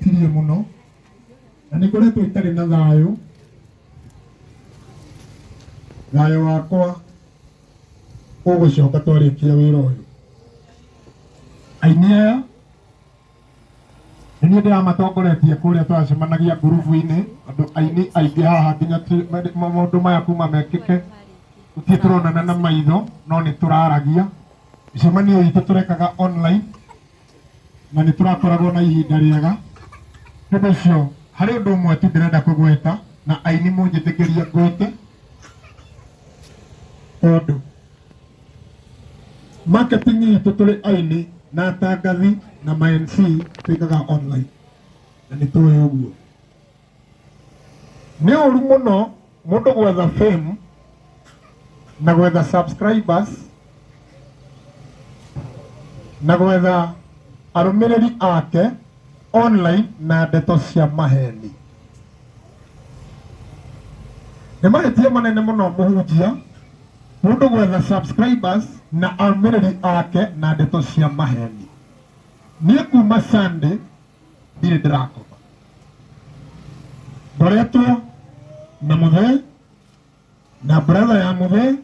matirie muno na nä ngoretwo itarä na thayå wakwa å gå coka twarä kia wä ra å yå. Aini aya nä niä ndä ramatongoretie kå rä a twacemanagia ngurubu-inä, andå aini aingä haha nginya maå ndå maya kuma mekä ke tutie tå ronana na maitho no nä tå raragia. Mĩcemanio itũ tå rekaga online na nä tå rakoragwo na ihinda rä ega. Nĩ ũndũ ũcio harĩ ũndũ ũmwe tu ndĩrenda kũgweta na aini mũnjĩtĩkĩrie ngwĩte, tondũ marketing itũ tũrĩ aini na atangathi na ma MC twĩkaga online na nĩ tũĩ ũguo. Nĩ ũru mũno mũndũ gwetha fame na gwetha subscribers na gwetha arũmĩrĩri ake online na ndeto cia maheni. Nĩ mahĩtia manene mũno mũhunjia mũndũ gwetha subscribers na arũmĩrĩri ake na ndeto cia maheni. Niĩ kuma Sunday ndirĩ ndĩrakoma, ngoretwo na mũthee na brother ya mũthee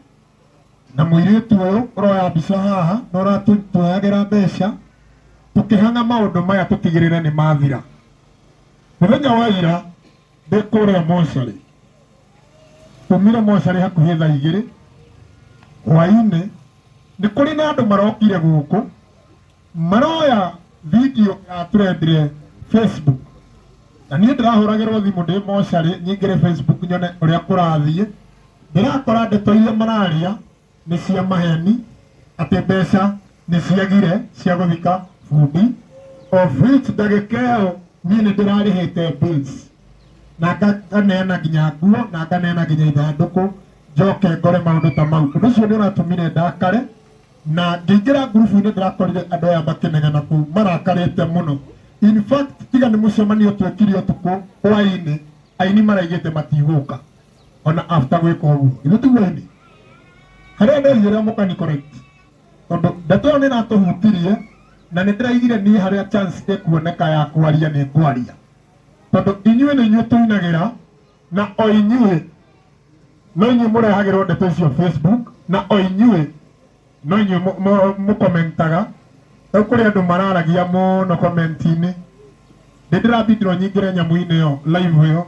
na mũirĩtu ũyũ ũroya mbica haha na ũratũheagĩra mbeca tũkĩhang'a maũndũ maya tũtigĩrĩre nĩ mathira. Mũthenya wa ira ndĩ kũrĩa mocarĩ, tumire mocarĩ hakuhĩ thaa 2 hwaĩ-inĩ, nĩ kũrĩ na andũ marokire gũkũ maroya video ya tũrendire Facebook, na niĩ ndĩrahũragĩrwo thimũ ndĩ mocarĩ nyingĩre Facebook nyone ũrĩa kũrathiĩ. Ndĩrakora ndeto iria mararia nĩ cia maheni, atĩ mbeca nĩ ciagire cia gũthika bundi, of which ndagĩka ĩyo niĩ nĩ ndĩrarĩhĩte bills na nganeana nginya nguo na nganeana nginya ithandũkũ njoke ngore maũndũ ta mau. Ũndũ ũcio nĩ ũratũmire ndakare na ngĩingĩra ngurubu-inĩ ndĩrakorire andũ aya makĩnegena kũu marakarĩte mũno. In fact tiga nĩ mũcemanio twekire ũtukũ hwaĩ-inĩ, aini maraigĩte matigũka ona after gwĩka ũguo. Ithuĩ tiguo aini harĩa nderire mũkani correct, tondũ ndeto ĩyo nĩ ĩratũhutirie na nĩ ndĩraigire niĩ harĩa chance ĩkuoneka ya kwaria nĩ ngwaria, tondũ inyuĩ nĩ inyuĩ tũinagĩra na o inyuĩ no inyuĩ mũrehagĩrwo ndeto icio Facebook na o inyuĩ no inyuĩ mũkomentaga. Rĩu kũrĩ andũ mararagia mũno komenti-inĩ, nĩ ndĩrabindirwo nyingĩre nyamũ-inĩ ĩyo live ĩyo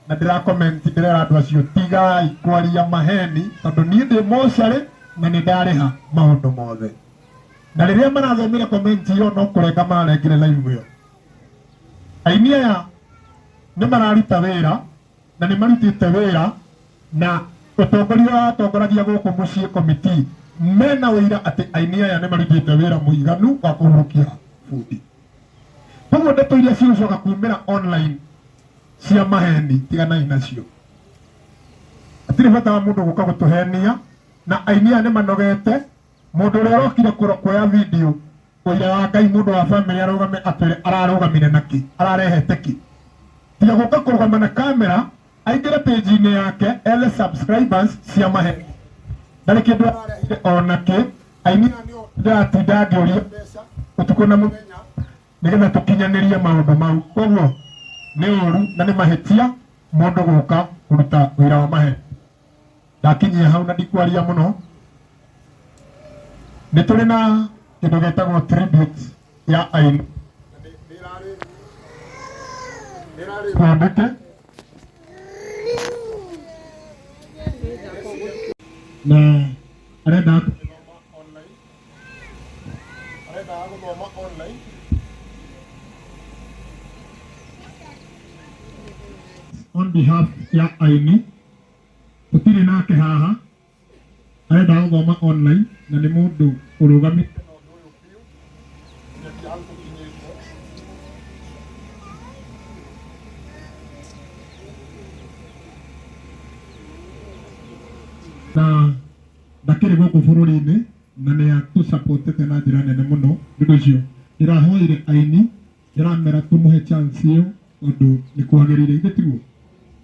na ndĩrakomenti ndĩrera andũ acio tigai kwaria maheni, tondũ niĩ ndĩ mocarĩ na nĩ ndarĩha maũndũ mothe. Na rĩrĩa marathomire komenti ĩyo no kũrenga mararengire live ĩyo. Aini aya nĩ mararuta wĩra na nĩ marutĩte wĩra na ũtongoria watongoragia gũkũ mũciĩ committee mena wĩira atĩ aini aya nĩ marutĩte wĩra mũiganu wa kũhukia bundi. Koguo ndeto iria cigũcoka kumĩra online cia maheni tiganai nacio. Hatirĩ bata wa mũndũ gũka gũtũhenia, na aini aya nĩ manogete. Mũndũ ũrĩa arokire kuoya video ũira wa Ngai, mũndũ wa family arũgame atwĩre ararũgamire na kĩ, ararehete kĩ. Tiga gũka kũrũgama na kamera aingĩre page-inĩ yake ethe subscribers cia maheni. Ndarĩ kĩndũ ararehire ona kĩ. Aini aya nĩo ndĩratinda ngĩũria mbeca ũtukũ na mũthenya nĩgetha tũkinyanĩrie maũndũ mau. Koguo nĩ ũru na nĩ mahĩtia mũndũ gũka kũruta wĩra wa maheni. Ndakinyia hau na ndikwaria mũno, nĩ tũrĩ na kĩndũ gĩtagwo tribute ya aini twandĩke na arenda gũthoma online. On behalf ya aini tũtirĩ nake haha, arenda gũthoma online na nĩ mũndũ ũrũgamĩte na ũndũ ũyũ biũ nginya hau tũkinyĩte. Na ndakĩrĩ gũkũ bũrũri-inĩ na nĩ atũsapotete na njĩra nene mũno. Nĩ ũndũ ũcio ndĩrahoire aini, ndĩramera tũmũhe chance ĩyo tondũ nĩ kwagĩrĩire, ithe tiguo,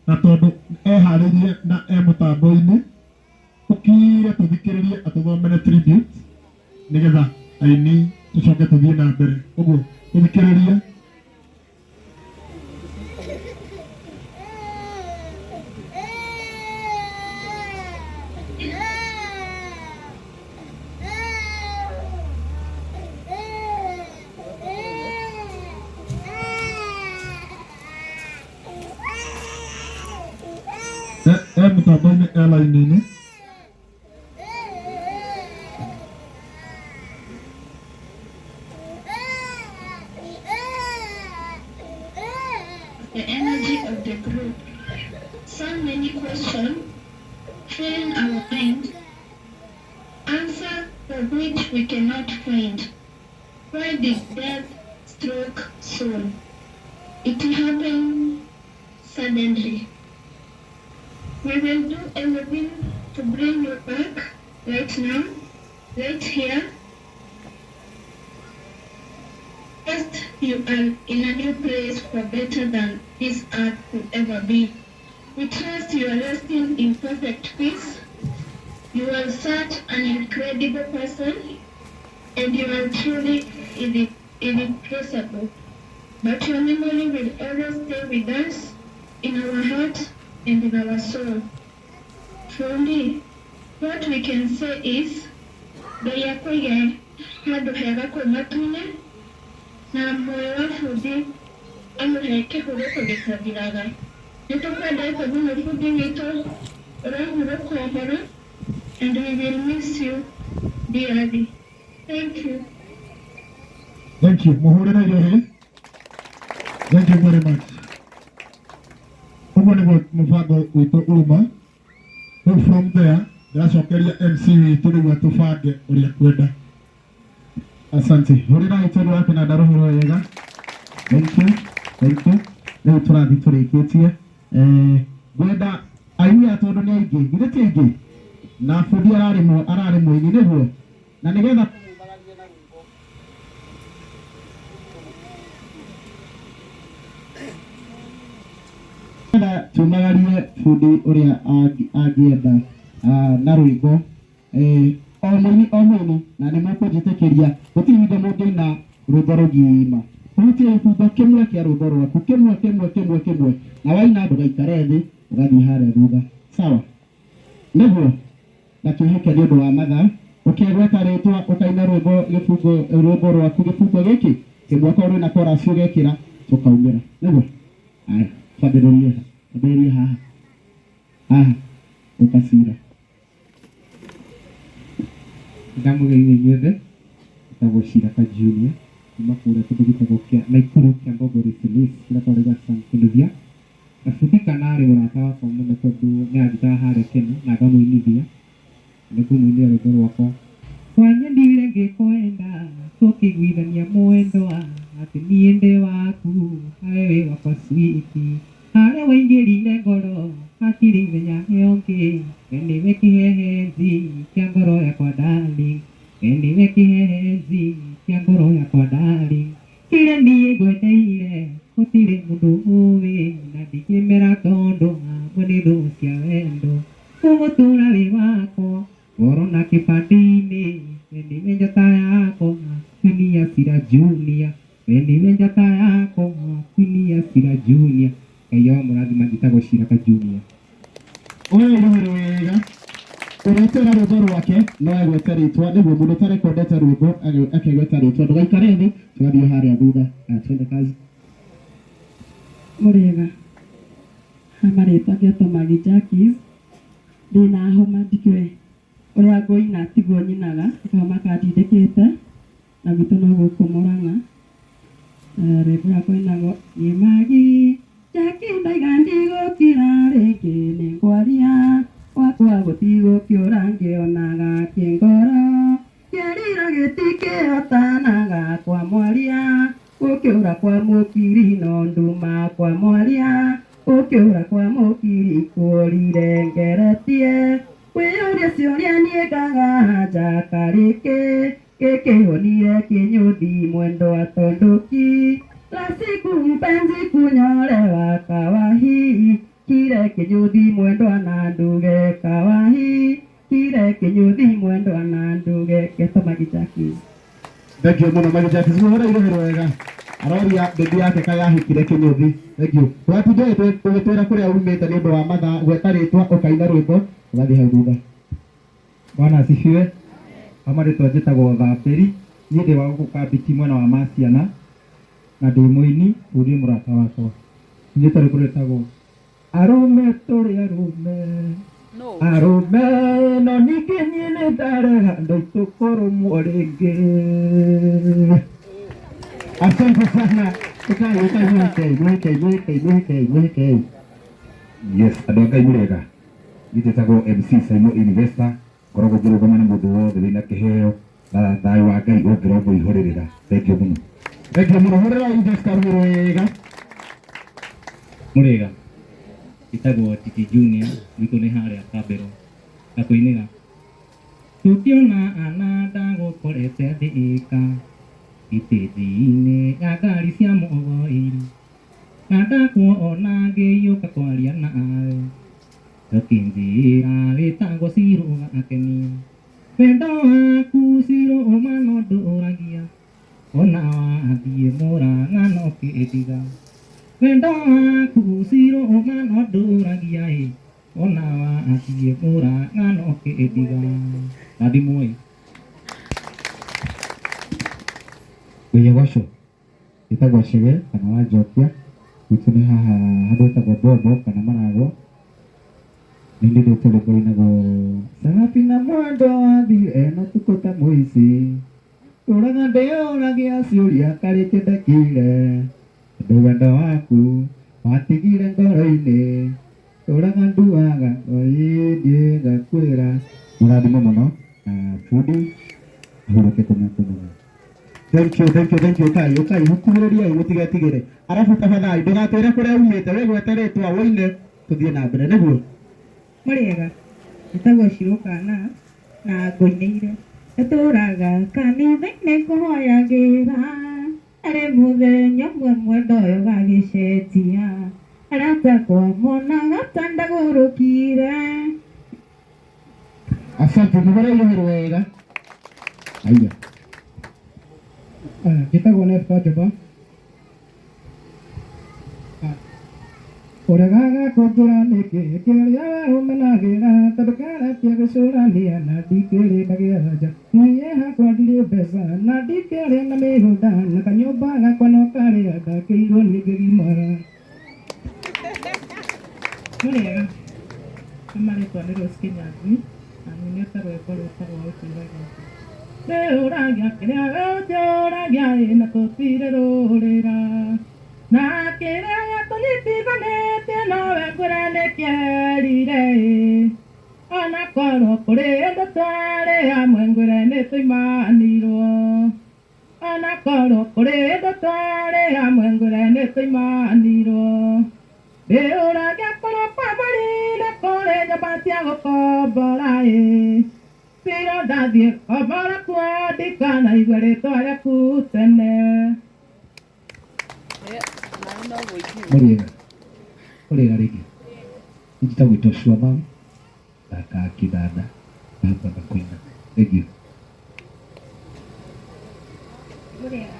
na tondũ eharĩirie na mũtambo-inĩ tũkire tũthikĩrĩrie atũthomere tribute nĩgetha aini tũcoke tũthiĩ na mbere. Ũguo tũthikĩrĩrie Mũtambo-inĩ airline-inĩ. The energy of the group. So many questions filling our mind, answer for which we cannot find. Why did death stroke soul? It happened suddenly. We will do everything to bring you back right now, right here. First, you are in a new place for better than this earth could ever be. We trust you are resting in perfect peace. You are such an incredible person, and you are truly irreplaceable. But your memory will always stay with us, in our heart and in our soul. Truly, what we can say is, Ngai akũige handũ hega kwĩ matu-inĩ, na moyo wa bundi amũhe kĩhurũko gĩtathiraga. Nĩtũkwendete mũno bundi witũ, ũrahurũka ũhoro, and we will miss you dearly. Thank you. Thank you. Mũhũrĩre irio. Thank you very much. Ũguo nĩguo mũbango witũ uma. Rĩu from there, ndĩracokeria MC witũ rĩu atũbange ũrĩa kwenda. Asante. Hũrĩra itũrũ wake na ndarũhĩrwo wega. Thank you. Thank you. Rĩu tũrathiĩ tũrĩkĩtie. Ngwenda aini a tondũ nĩ aingĩ. Githĩ ti aingĩ? Na bundi ararĩ mũini nĩguo. Na nĩgetha tumagarie bundi ũrĩa angĩenda na rwĩmbo o mũini na nĩ mũkũnjĩtĩkĩria gũtirĩ hĩndĩ mũngĩina rwĩmbo rũgima. Ũhutie gĩbungo kĩmwe kĩa rwĩmbo rwaku kĩmwe na waina ndũgaikare thĩ ũgathiĩ harĩa thutha. Sawa? Nĩguo nakĩheke nĩ ũndũ wa mathaa ũkĩgweta rĩtwa ũkaina rwĩmbo rwaku gĩbungo gĩkĩ kĩmwe korwo na chorus ũgekĩra tũkaumĩra. Nĩguo? Haya, twambĩrĩrie haha ũkacira. Ndamũgeithia inyuothe, njĩtagwo Shiraka Junior kuma kũrĩa kĩndũ gĩtagwo kĩa Naikuru kĩa Mbogori Police kĩrĩa twarĩ Kĩnũthia. Na bundi kana arĩ mũrata wakwa mũno tondũ nĩ anjĩtaga harĩa Kenu na ngamũinithia. Nĩngũmũinĩra rwĩmbo rwakwa. Twanyendire ngĩkwenda tũkĩiguithania mwendwa atĩ niĩ ndĩ waku nawe wĩ wakwa switi. Harĩa waingĩrire ngoro hatirĩ ithenya rĩongĩ, we nĩwe kĩhehenji kĩa ngoro yakwa darling, we nĩwe kĩhehenji kĩa ngoro yakwa darling. Kĩrĩa niĩ ngwendeire gũtirĩ mũndũ ũĩ, na ndingĩmera tondũ hamwe nĩ thũ cia wendo. Ũgũtũũra wĩ wakwa ngoro na kĩbandi-inĩ, we nĩwe njata yakwa Queen Asira Junior, we nĩwe njata yakwa Queen Asira Junior. Ngai wa mũrathima njĩtagwo Shiraka Junior. Ũyũ wega ũretera rwĩmbo rwake no egwete rĩtwa nĩguo mũndũ ũtarekondete rwĩmbo akegweta rĩtwa ndũgaikare thĩ tũgathiĩ harĩa thutha. Twende kazi. Mũrĩega marĩtwa ngĩtwo Magi Jackies, ndĩna homa ndikĩũĩ ũrĩa ngũina tiguo nyinaga ngahoma kandindĩkĩte na gwitũ no gũkũ Mũrang'a. Rwĩmbo rwakwa inagwo nĩ Magi Jackies ndaiga ndigũkira rĩngĩ nĩ ngwaria wakwa gũtigũkĩũra ngĩonaga kĩngoro kĩarira gĩtikĩhotanaga kwa mwaria gũkĩũra kwa mũkiri no nduma kwa mwaria gũkĩũra kwa mũkiri kũrire ngeretie kwĩyũria ciũria niĩ ngaganja karĩkĩ gĩkĩhonire kĩnyũthi mwendo atondoki la siku mpenzi kunyolewa kawahi kile kinyuthi mwendo ananduge kawahi kile kinyuthi mwendo ananduge. Geto Magi Jackies. Thank you mũno Magi Jackies. Mũhũra irohero wega aroria bebi yake kayahikire kinyuthi. Thank you. Twatujoi tũgĩtwĩra kũrĩa umĩte nĩ ũndũ wa mathaa gweta rĩtwa ũkaina rwĩmbo ũgathiĩ hau thutha. Bwana asifiwe. Kama rĩtwa njĩtagwo Thambĩri, niĩ ndĩ wa gũkũ Kabiti mwena wa Masiana na ndĩ mũini ũrĩa mũrata wakwa. Njĩtagwo rĩtagwo Arume tũrĩ arume. Arume no ningĩ niĩ nĩndareha andũ aitũ kũrũmwo rĩngĩ. Asante sana. Mwĩkei. Yes, andũ a Ngai mũrĩega. Niĩ njĩtagwo MC Simon Investor, ngoragwo ngĩrũgama na mũndũ wothe wĩna kĩheo na thayũ wa Ngai ũngĩragwo ihũrĩrĩra. Thengiũ mũno. Hũrĩra Investor wega. Mũrĩega, njĩtagwo Titi Junior, gwitũ nĩ harĩa Kambero, na kũinĩra. Tũkĩona ananda gũkorete thĩĩka itĩthi-inĩ ya ngari cia mũgoiri, na ndakuona ngĩiyũka kwaria nawe, tũkĩnjĩra wĩtagwo Cirũ Gakenia. Wendo waku Cirũ ũma no ndũragia, ona wathiĩ Mũrang'a no kĩndiga. Wendo waku Cirũ ũma no ndũragia, ona wathiĩ Mũrang'a no kĩndiga. Rathimwo. Wĩyagoco ĩtagwo Chege kana Wanjokia, gwitũ nĩ haha handũ ĩtagwo Mbombo kana Maragwa. Nĩ ndĩrĩte rwĩmbo rwĩnagwo Sarafina mwendo wathiĩ ena ũtukũ ta mũici, ũraga ndĩyũragia ciũria karĩkĩ ndekire, tondũ wendo waku watigire ngoro-inĩ, ũraga nduaga ngoro-inĩ ngakwĩra. Mũrathimo mũno na bundi ahurũke kũmũkũmũga. Thank you. Ũkai hukuhĩrĩriai mũtigetigĩre. Arabu tafadhali ndũgatwĩre kũrĩa umĩte, wĩgwete rĩtwa woine tũthiĩ na mbere nĩguo. Mũrĩega, njĩtagwo Cirũ Kana na ngũinĩire. Tũtũraga kanitha-inĩ kũhoyagĩra, arĩ mũthenya ũmwe mwendo ũyũ gagĩcenjia, aratakwa monaga ta ndagũrũkire. Asante, mũgereire wega. Aya. Njĩtagwo Nesta Njoba. Ũregaga kũnjĩra nĩkĩ kĩrĩa we ũmenagĩra, tondũ keretia gũcũrania na ndikĩrĩ ndagĩa nja. Niĩ hakwa ndirĩ mbeca na ndikĩrĩ na mĩgũnda, na kanyũmba gakwa no karĩa ndakĩirwo nĩ ngĩgimara. Mũrĩega, marĩtwa nĩ Rose Kĩnyangi, na nyinĩte rwĩmbo rwĩtagwo Ũtũũragia. Ndĩũragia kĩrĩa we ũtũũragia na tũtirĩ rũrĩra, na kĩrĩa gĩatũnyitithanĩtie nawe ngwĩre nĩ kĩerire, ona korwo kũrĩ ũndũ twarĩ hamwe ngwĩre nĩ tũimanirwo, ona korwo kũrĩ ũndũ twarĩ hamwe ngwĩre nĩ tũimanirwo. Ndĩũragia korwo kwambarire kũrĩ nyũmba cia gũkombora, Cirũ ndathiĩ kombora kwandĩka na igwe rĩtwa rĩaku tene. Mũrĩega rĩngĩ. Njĩtagwo Joshua Mam, thaka kĩnanda hapa na kũina. Thank you. Mũrĩega,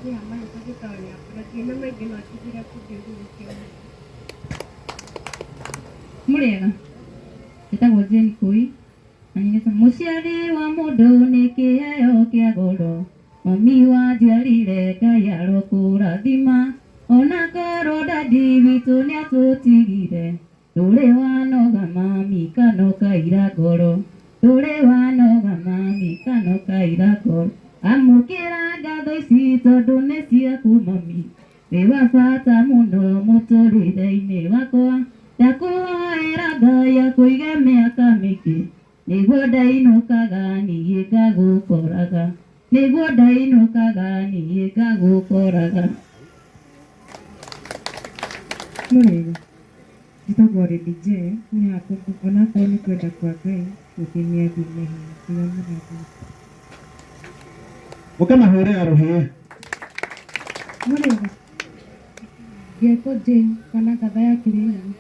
nĩ hamwe tũgĩtoria kũrĩa na maingĩ no tigire kũngĩgũrũkĩra. Mũrĩega, njĩtagwo Jane Kũi, na nyinĩte mũciari wa mũndũ nĩ kĩheo kĩa goro, mami wanjiarire Ngai arokũrathima, ona korwo dadi witũ nĩatũtigire, ndũrĩ wanoga mami kana ũkaira ngoro, ndũrĩ wanoga mami kana ũkaira ngoro. Amũkĩra ngatho ici tondũ nĩ ciaku mami, wĩ wa bata mũno mũtũrĩre-inĩ wakwa, ndakũhoera Ngai akũige mĩaka mĩingĩ, nĩguo ndainũkaga niĩ ngagũkoraga, nĩguo ndainũkaga niĩ ngagũkoraga. Mũrĩega, njĩtagwo Lady J, nĩ hakwa onakorwo nĩ kwenda kwa Ngai gũkĩnyĩathime hinya kĩrĩa mũrathiĩ. Ũkamahũrĩra rũhĩ. Mũrĩega, Ngeko Jane kana Ngatha ya Kĩrĩnyaga.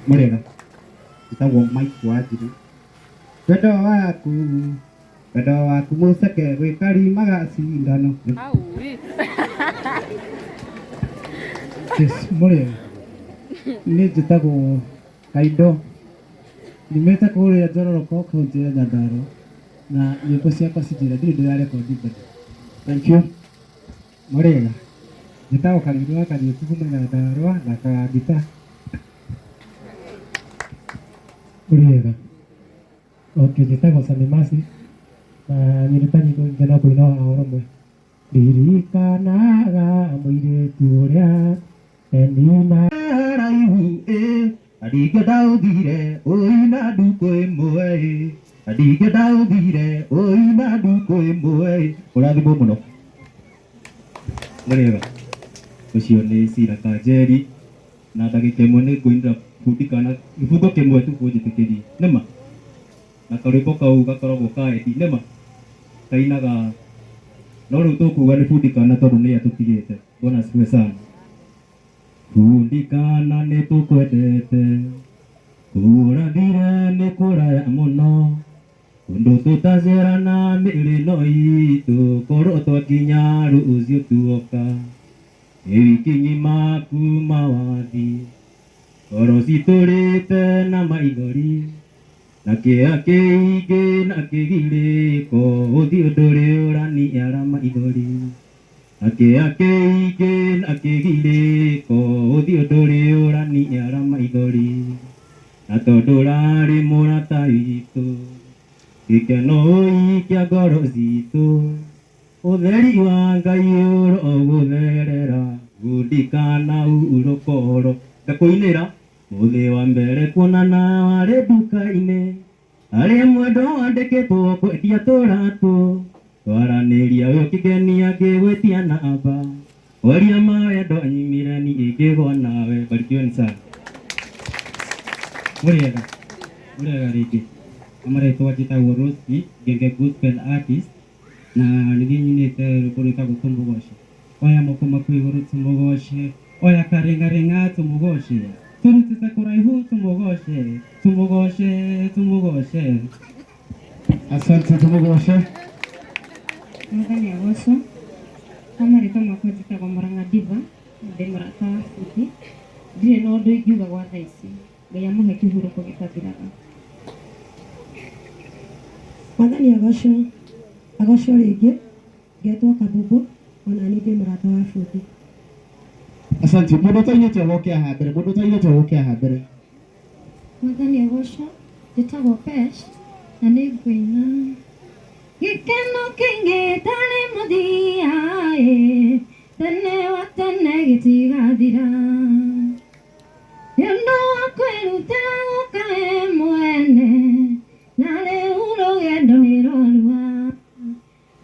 Mũrĩega, njĩtagwo Mike Wanjiru. Wendo waku mũceke gwĩkari magacindano. Mũrĩega, niĩ njĩtagwo Kaindo, nyumĩte kũrĩa Njororoko kaũntĩ ya Nyandarua, na nyĩmbo ciakwa cinjĩra ndirĩ ndĩrarekondi bado. Thank you. Mũrĩega, Njĩtagwo Karĩndũ wa Kariũki kuma Nyandarũa na kagita. Ũrĩ wega. Okay, njĩtagwo Sami Masi na nyendete nyĩmbo ingĩ no kũina o ũrũmwe. Ndirikanaga mũirĩtu ũrĩa enina raihu ndingĩenda ũthire ũina nduku ĩmwe ndingĩenda ũthire ũina nduku ĩmwe. Ũrathimwo mũno. Mũrĩega. Ũcio nĩ Cira Kanjeri na ndagĩka ĩmwe nĩ ngũinĩra bundi kana gĩbungo kĩmwe tu kũnjĩtĩkĩrie nĩma na karwĩmbo kau gakoragwo ka Eddie nĩma kainaga no rĩu tũkuga nĩ bundi kana tondũ nĩ atũtigĩte. Bwana asifiwe sana. Bundi kana nĩ tũkwendete kũrathire nĩ kũraya mũno ũndũ tũtacerana mĩrĩ no itũ korwo twakinya rũciũ tuoka wiki ng'ima kuma wathi oro citũrĩte na maithori na kĩeha kĩingĩ na kĩgirĩko ũthiũ ndũrĩ ũraniara maithori na kĩeha kĩingĩ na kĩgirĩko ũthiũ ndũrĩ ũraniara maithori na tondũ ũrarĩ mũrata witũ gĩkeno ũikia ngoro citũ ũtheri wa Ngai ũrogũtherera bundi kana urũkoro ngakũinĩra mũthĩ wa mbere kuonana warĩ nduka-inĩ arĩa mwendo wandĩkĩtwo kwendia tũratũ twaranĩria ũyũ kĩgenia ngĩgwĩtia namba waria mawendo anyimire ni ingĩgwa nawe. Barikiweni sana. Mũrĩega. Mũrĩega rĩngĩ. Amarĩtwa njĩtagwo Roski Ngenge gospel artist na nĩgĩ nyinĩte rwĩmbo rwĩtagwo tũmũgoce. Oya moko maku igũrũ tũmũgoce, oya karengarenga tũmũgoce, tũrutĩte kũraihu tũmũgoce, tũmũgoce, tũmũgoce. Asante, tũmũgoce. Mwathani agocwo. Amarĩtwa makwa njĩtagwo Mũrang'a Diva ndĩ mũrata wa bundi. Ndirĩ na ũndũ ingiuga gwa thaa ici. Ngai amũhe kĩhurũko gĩtathiraga. Mwathani agocwo rĩngĩ ngetwo Kabubu ona niĩ ndĩ mũrata wa bundi. Asante, mũndũ ũtainĩte ũgoke haha mbere, mũndũ ũtainĩte ũgoke haha mbere. Mwathani agocwo. Njĩtagwo Pesh na nĩ ngũina. Gĩkeno kĩingĩ tarĩ mũthia tene wa tene gĩtigathira. Nĩũndũ wa kwĩrutĩra gũkahe mwene na rĩu rũgendo nĩ rwarua.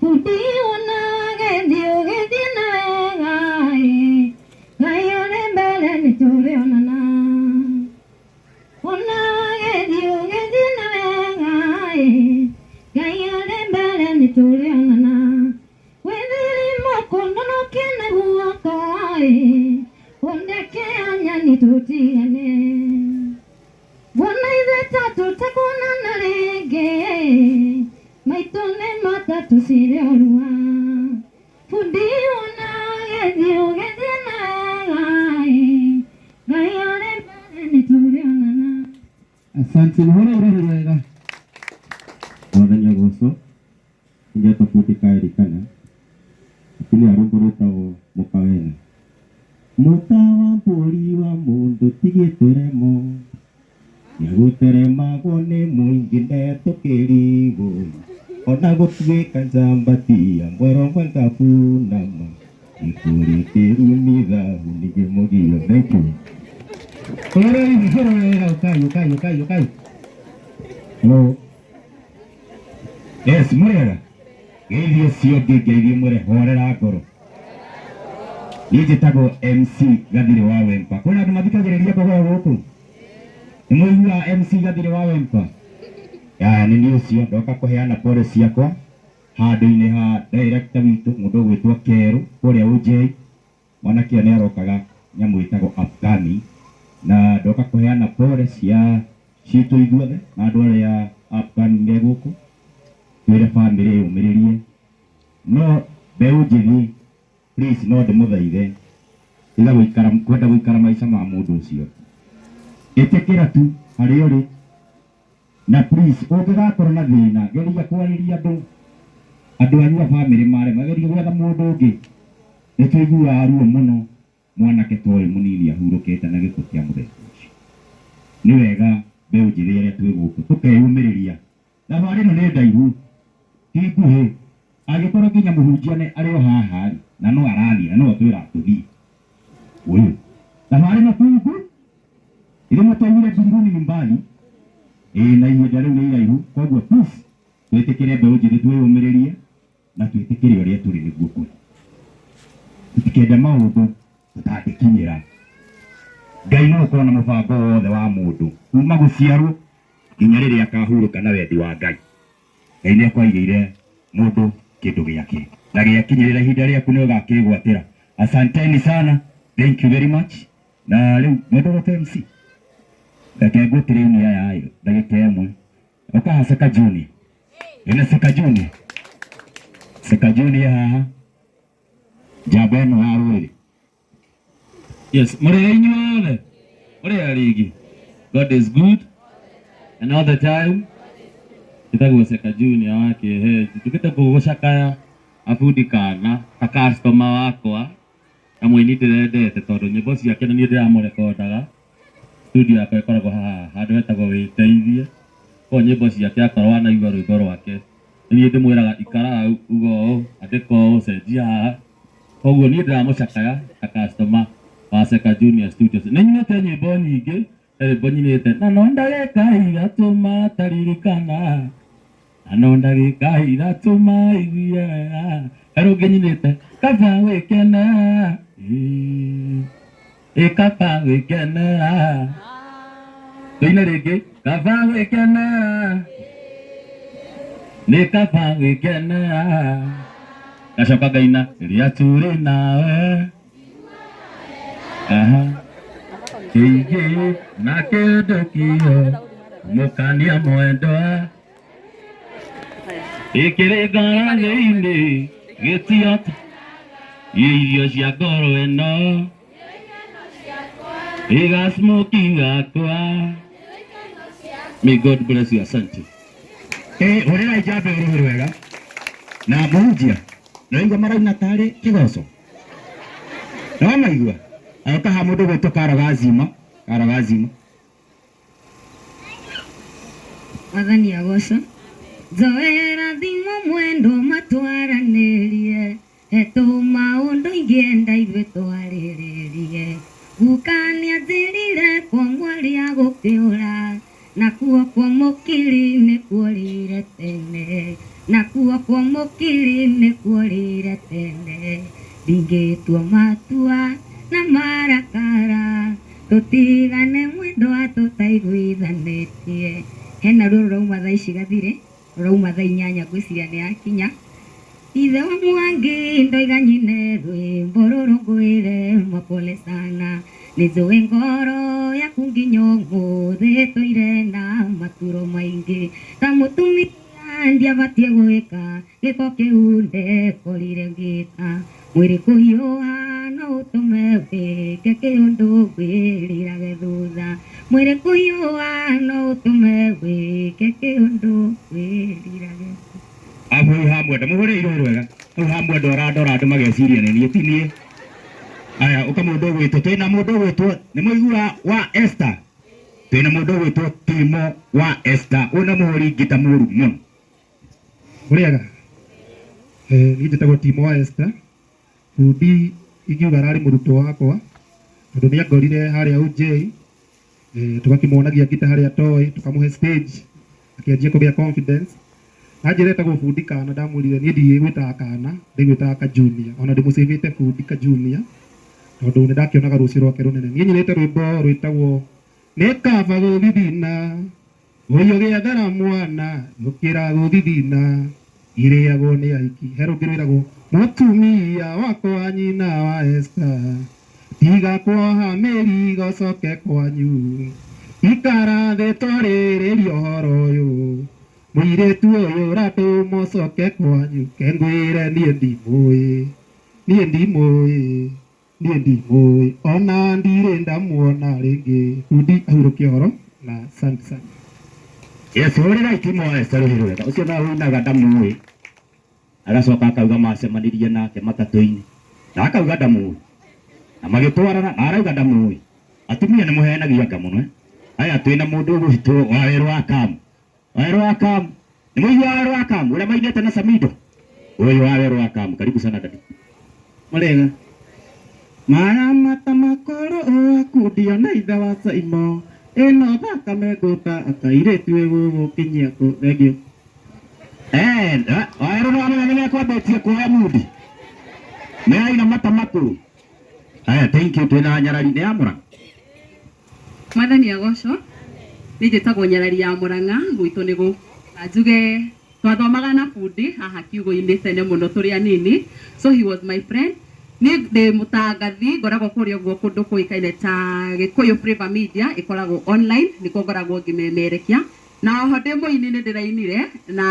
Bundi ona gĩthiĩ ũgĩthiĩ na wega Ngai arĩ mbere nĩtũrĩonana. Ona gĩthiĩ ũgĩthiĩ na wega Ngai arĩ mbere nĩtũrĩonana. Wĩthirimo kũnonokia na guoko ũndeke anyani tũtigane. Bona ithuĩ tatũ tekuonana rĩngĩ maitũ nĩ matatũ cirĩ orua. Bundi ona gĩthiĩ ũgĩthiĩ na wega Ngai arĩ mbere nĩtũrĩonana. Asante, mũhoro ũrĩ wega. Mwathani agocwo. Ingĩhota bundi kaĩrikana akĩrĩ rwĩmbo rwĩtagwo mũkawena. Mũta wa mbũri wa mũndũ tigĩtũremo nĩgũteremagwo nĩ mũingĩ ndetũkĩrigwo ona gũtuĩka njambatia mweromwe ngabunama ikũrĩkĩru mithahu nĩgĩmũgio. Thank you. Ũkai. Hello. Yes, mũrĩega. Geithio cio ngĩngeithie mũre horera ngoro. Niĩ njĩtagwo MC Gathirĩ wa Wempa. Kwĩna andũ mathikagĩrĩria kũgora gũkũ? Nĩ mũigua MC Gathirĩ wa Wempa? Nĩ niĩ ũcio ndoka kũheana pole ciakwa handũ-inĩ ha director witũ mũndũ ũgwĩtwo Kerũ kũrĩa UJ. Mwanake nĩ arokaga nyamũ ĩtagwo Afghani na ndoka kũheana pole cia citũ ithuothe na andũ arĩa Afghani me gũkũ. Twĩre family yũmĩrĩrie. No mbeũ njĩthĩ please no ndĩmũthaithe tiga kwenda gũikara maica ma mũndũ ũcio. Ĩtĩkĩra tu harĩa ũrĩ na please ũngĩgakorwo na thĩna geria kwarĩria andũ anyu a family marema geria gwetha mũndũ ũngĩ nĩ tũiguaga ruo mũno mwanake ta ũyũ mũnini ahurũkĩte na gĩkuũ kĩa mũthemba ũcio. Nĩ wega mbeũ njĩthĩ arĩa twĩ gũkũ tũkeyũmĩrĩria. Thabarĩ ĩno nĩ ndaihu, ti nguhĩ. Angĩkorwo nginya mũhunjia arĩ o haha na no arathia no twĩra tũthiĩ. Ũyũ thabarĩ ĩno kungu ĩrĩ mũtwaire mbinguni ni mbali, na ihinda rĩu nĩ iraihu. Koguo please twĩtĩkĩre mbeũ njĩthĩ twĩyũmĩrĩrie na twĩtĩkĩre ũrĩa tũrĩ nĩguo kũrĩ. Tũtikende maũndũ tũtangĩkinyĩra. Ngai no ũkorwo na mũbango wothe wa mũndũ kuma gũciarwo nginya rĩrĩa akahurũka na wendi wa Ngai. Ngai nĩ akwagĩire mũndũ kĩndũ gĩake na gĩakinyĩrĩra ihinda rĩaku nĩ ũgakĩgwatĩra. Asanteni sana, thank you very much. Na rĩu mwendorote MC reke ngũtĩre ini aya ndagĩka ĩmwe ũkaha Seka Junior. Ĩna Seka Junior, Seka Junior haha njamba ĩno ya rũrĩrĩ. Yes, mũrĩ inyuothe ũrĩa rĩngĩ. God is good and all the time. Kitagwo Seka Junior wa Kĩeheji. Tukĩte kũgũcakaya abundi kana ta customer wakwa na mũini ndĩrendete tondũ nyĩmbo ciake nĩ ndĩramũrekondaga. Studio yakwa ĩkoragwo haha handũ hetagwo Wĩteithie. Kwa nyĩmbo ciake akorwo anaigua rwĩmbo rwake niĩ ndĩmwĩraga ikara ugo ũũ andĩka ũũ cenjia haha. Koguo niĩ ndĩramũcakaya ta customer wa Seka Junior Studios. Nĩ nyinĩte nyĩmbo nyingĩ, nyĩmbo nyinĩte na no ndagĩka ithatũ mataririkana, na no ndagĩka ithatũ maiguire wega. Rĩu ũngĩ nyinĩte kaba gwĩkena, kaba gwĩkena. Tũine rĩngĩ kaba gwĩkena, nĩ kaba gwĩkena. Gacoka ngaina rĩrĩa tũrĩ nawe, kĩingĩ na kĩndũ kĩo mũkania mwendwa, ĩkĩrĩngana thĩ-inĩ gĩtiota irio cia ngoro ĩno, ĩgasmoki gakwa. May God bless you. Asante. Hũrĩra njamba rũhĩ wega na mũhunjia naigua maraina tarĩ kĩgoco no maigua akaha mũndũ gwĩtwo Karagazima. Wathani agocwo. Njoera thimo mwendo matwaranĩrie, hetũ maũndũ ingĩenda ithuĩ twarĩrĩrie. Gũkania njĩrire kwa mwaria gũkĩũra, nakuo kwa mũkiri nĩ kuorire tene, nakuo kwa mũkiri nĩ kuorire tene. Ndingĩtua matua na marakara, tũtigane mwendwa tũtaiguithanĩtie. Hena rũrũ rauma thaa ici gathire, rauma thaa inyanya ngwĩciria nĩ yakinya. Ithe wa Mwangi ndoiga nyine rwĩmbo rũrũ ngwĩre mapole sana, nĩnjũĩ ngoro yaku nginya ũmũthĩ tũire na maturo maingĩ. Ta mũtumia ndiabatiĩ gwĩka gĩko kĩu ndekorire ngĩka, mwĩrĩ kũhiũha no ũtũme wĩke kĩũndũ wĩrĩrage thutha, mwĩrĩ kũhiũha no ũtũme wĩke kĩũndũ wĩrĩrage. Abu hamwe ndamũhũrĩire irũĩ rwega. Hau hamwe andũ arandora andũ mageciria nĩ niĩ ti niĩ. Aya ũka mũndũ ũgwĩtwo, twĩna mũndũ ũgwĩtwo nĩ mũigua wa Esther, twĩna mũndũ ũgwĩtwo Timo wa Esther. Ũna mũhũri ngita mũru mũno. Ũrĩaga niĩ njĩtagwo Timo wa Esther, bundi ingiuga ararĩ mũrutwo wakwa tondũ nĩ angorire harĩa UJ, tũgakĩmuonagia ngita harĩa atoĩ, tũkamũhe stage akĩanjia kũgĩa confidence. Anjĩra etagwo bundi kana, ndamwĩrire niĩ ndigwĩtaga kana, ndigwĩtaga ka Junior, ona ndĩmũcĩvĩte bundi ka Junior tondũ nĩ ndakĩonaga rũciũ rwake rũnene. Niĩ nyinĩte rwĩmbo rwĩtagwo nĩ kaba gũthithina, ũyũ gĩathara mwana gũkĩra gũthithina, irĩagwo nĩ aiki. He rũngĩ rwĩragwo mũtumia wakwa nyina wa Esther, tiga kuoha mĩri gocoke kwanyu, ikara thĩ twarĩrĩria ũhoro ũyũ, mũirĩtu ũyũ ratũ mũcoke kwanyu, kengwĩre niĩ ndimũĩ, ona ndirĩ ndamuona rĩngĩ. Bundi ahurũkie ũhoro na asante sana. Yes, hũrĩra Timo wa Esther rũhĩ rwega. Ũcio nawe wĩnaga ndamũĩ, agacoka akauga macemanirie nake matatũ-inĩ. na akauga ndamu na magĩtwarana arauga ndamu atumia nĩ mũheanagia anga mũno aya twĩna mũndũ ũgũhitwo wa werũ wa Kamu nĩ mũigua wa werũ wa Kamu ũrĩa mainĩte na Samido ũyũ wa werũ wa Kamu karibu sana dadi Mũrega Maramata makoro akudia na itha wa Saimo eno thakame ngũta akairĩtu gũgũkinyia kũ thengio wa werũ wa Mũrega nĩakwambĩtie kuoya mudi nĩ aina mata makũrũ aya thank you twĩna nyarari nĩ ya Mũrang'a Mwathani agocwo nĩ njĩtagwo nyarari ya Mũrang'a gwitũ nĩ gũ njuge twathomaga na bundi haha kiugo-inĩ tene mũno tũrĩ anini so he was my friend nĩ ndĩ mũtangathi ngoragwo kũrĩa ũguo kũndũ kũĩkaine ta Gĩkũyũ Flavour Media ĩkoragwo online nĩkuo ngoragwo ngĩmemerekia na oho ndĩ mũini nĩ ndĩrainire na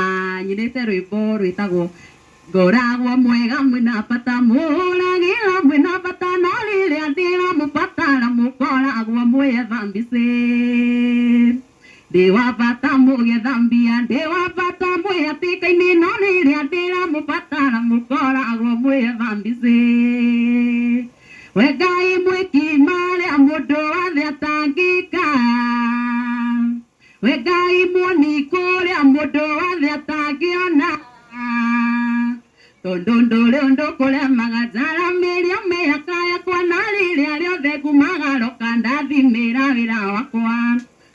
nyinĩte rwĩmbo rwĩtagwo ngoragwo mwega mwĩna bata mũragĩra mwĩna bata no rĩrĩa ndĩramũbatara mũkoragwo mwĩetha mbice ndĩ wa bata mũgetha mbia ndĩ wa bata mwĩhatĩka-inĩ no rĩrĩa ndĩramũbatara mũkoragwo mwĩetha mbice we Ngai mwĩki marĩa mũndũ wothe atangĩka we Ngai muoni kũrĩa mũndũ wothe atangĩona tondũ ndũrĩ ũndũ kũremaga njaramĩria mĩaka yakwa na rĩrĩa rĩothe ngumagaroka ndathimĩra wĩra wakwa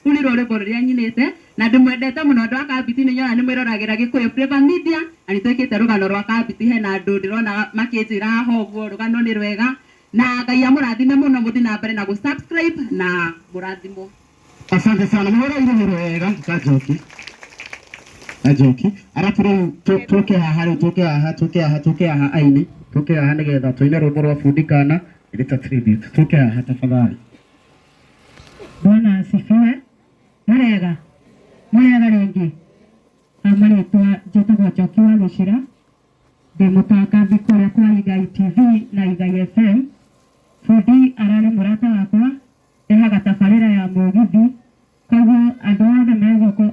rĩu nĩ rũrĩmbo rũrĩa nyinĩte na ndĩmwendete mũno andũ a Kabiti nĩ nyona nĩ mwĩroragĩra Gĩkũyũ Flavour Media na nĩ twĩkĩte rũgano rwa Kabiti hena andũ ndĩrona makĩnjĩra haha ũguo rũgano nĩ rwega na Ngai amũrathime mũno mũthiĩ na mbere na gũ-subscribe na mũrathimwo. Asante sana mũhũra wega Kajoki arabu rĩu tũke haha aini tũke haha nĩgetha tũine rwĩmbo rwa bundi kana ĩrĩta tribute tũke haha tafadhali. Bwana asifiwe. Mũrega rĩngĩ amarĩtwa njĩtagwo Njoki wa Gĩcira ndĩ mũtangathi kũrĩa kwa Igai TV na Igai FM. Bundi ararĩ mũrata wakwa ndehaga tabarĩra ya mũgithi koguo andũ othe me gũkũ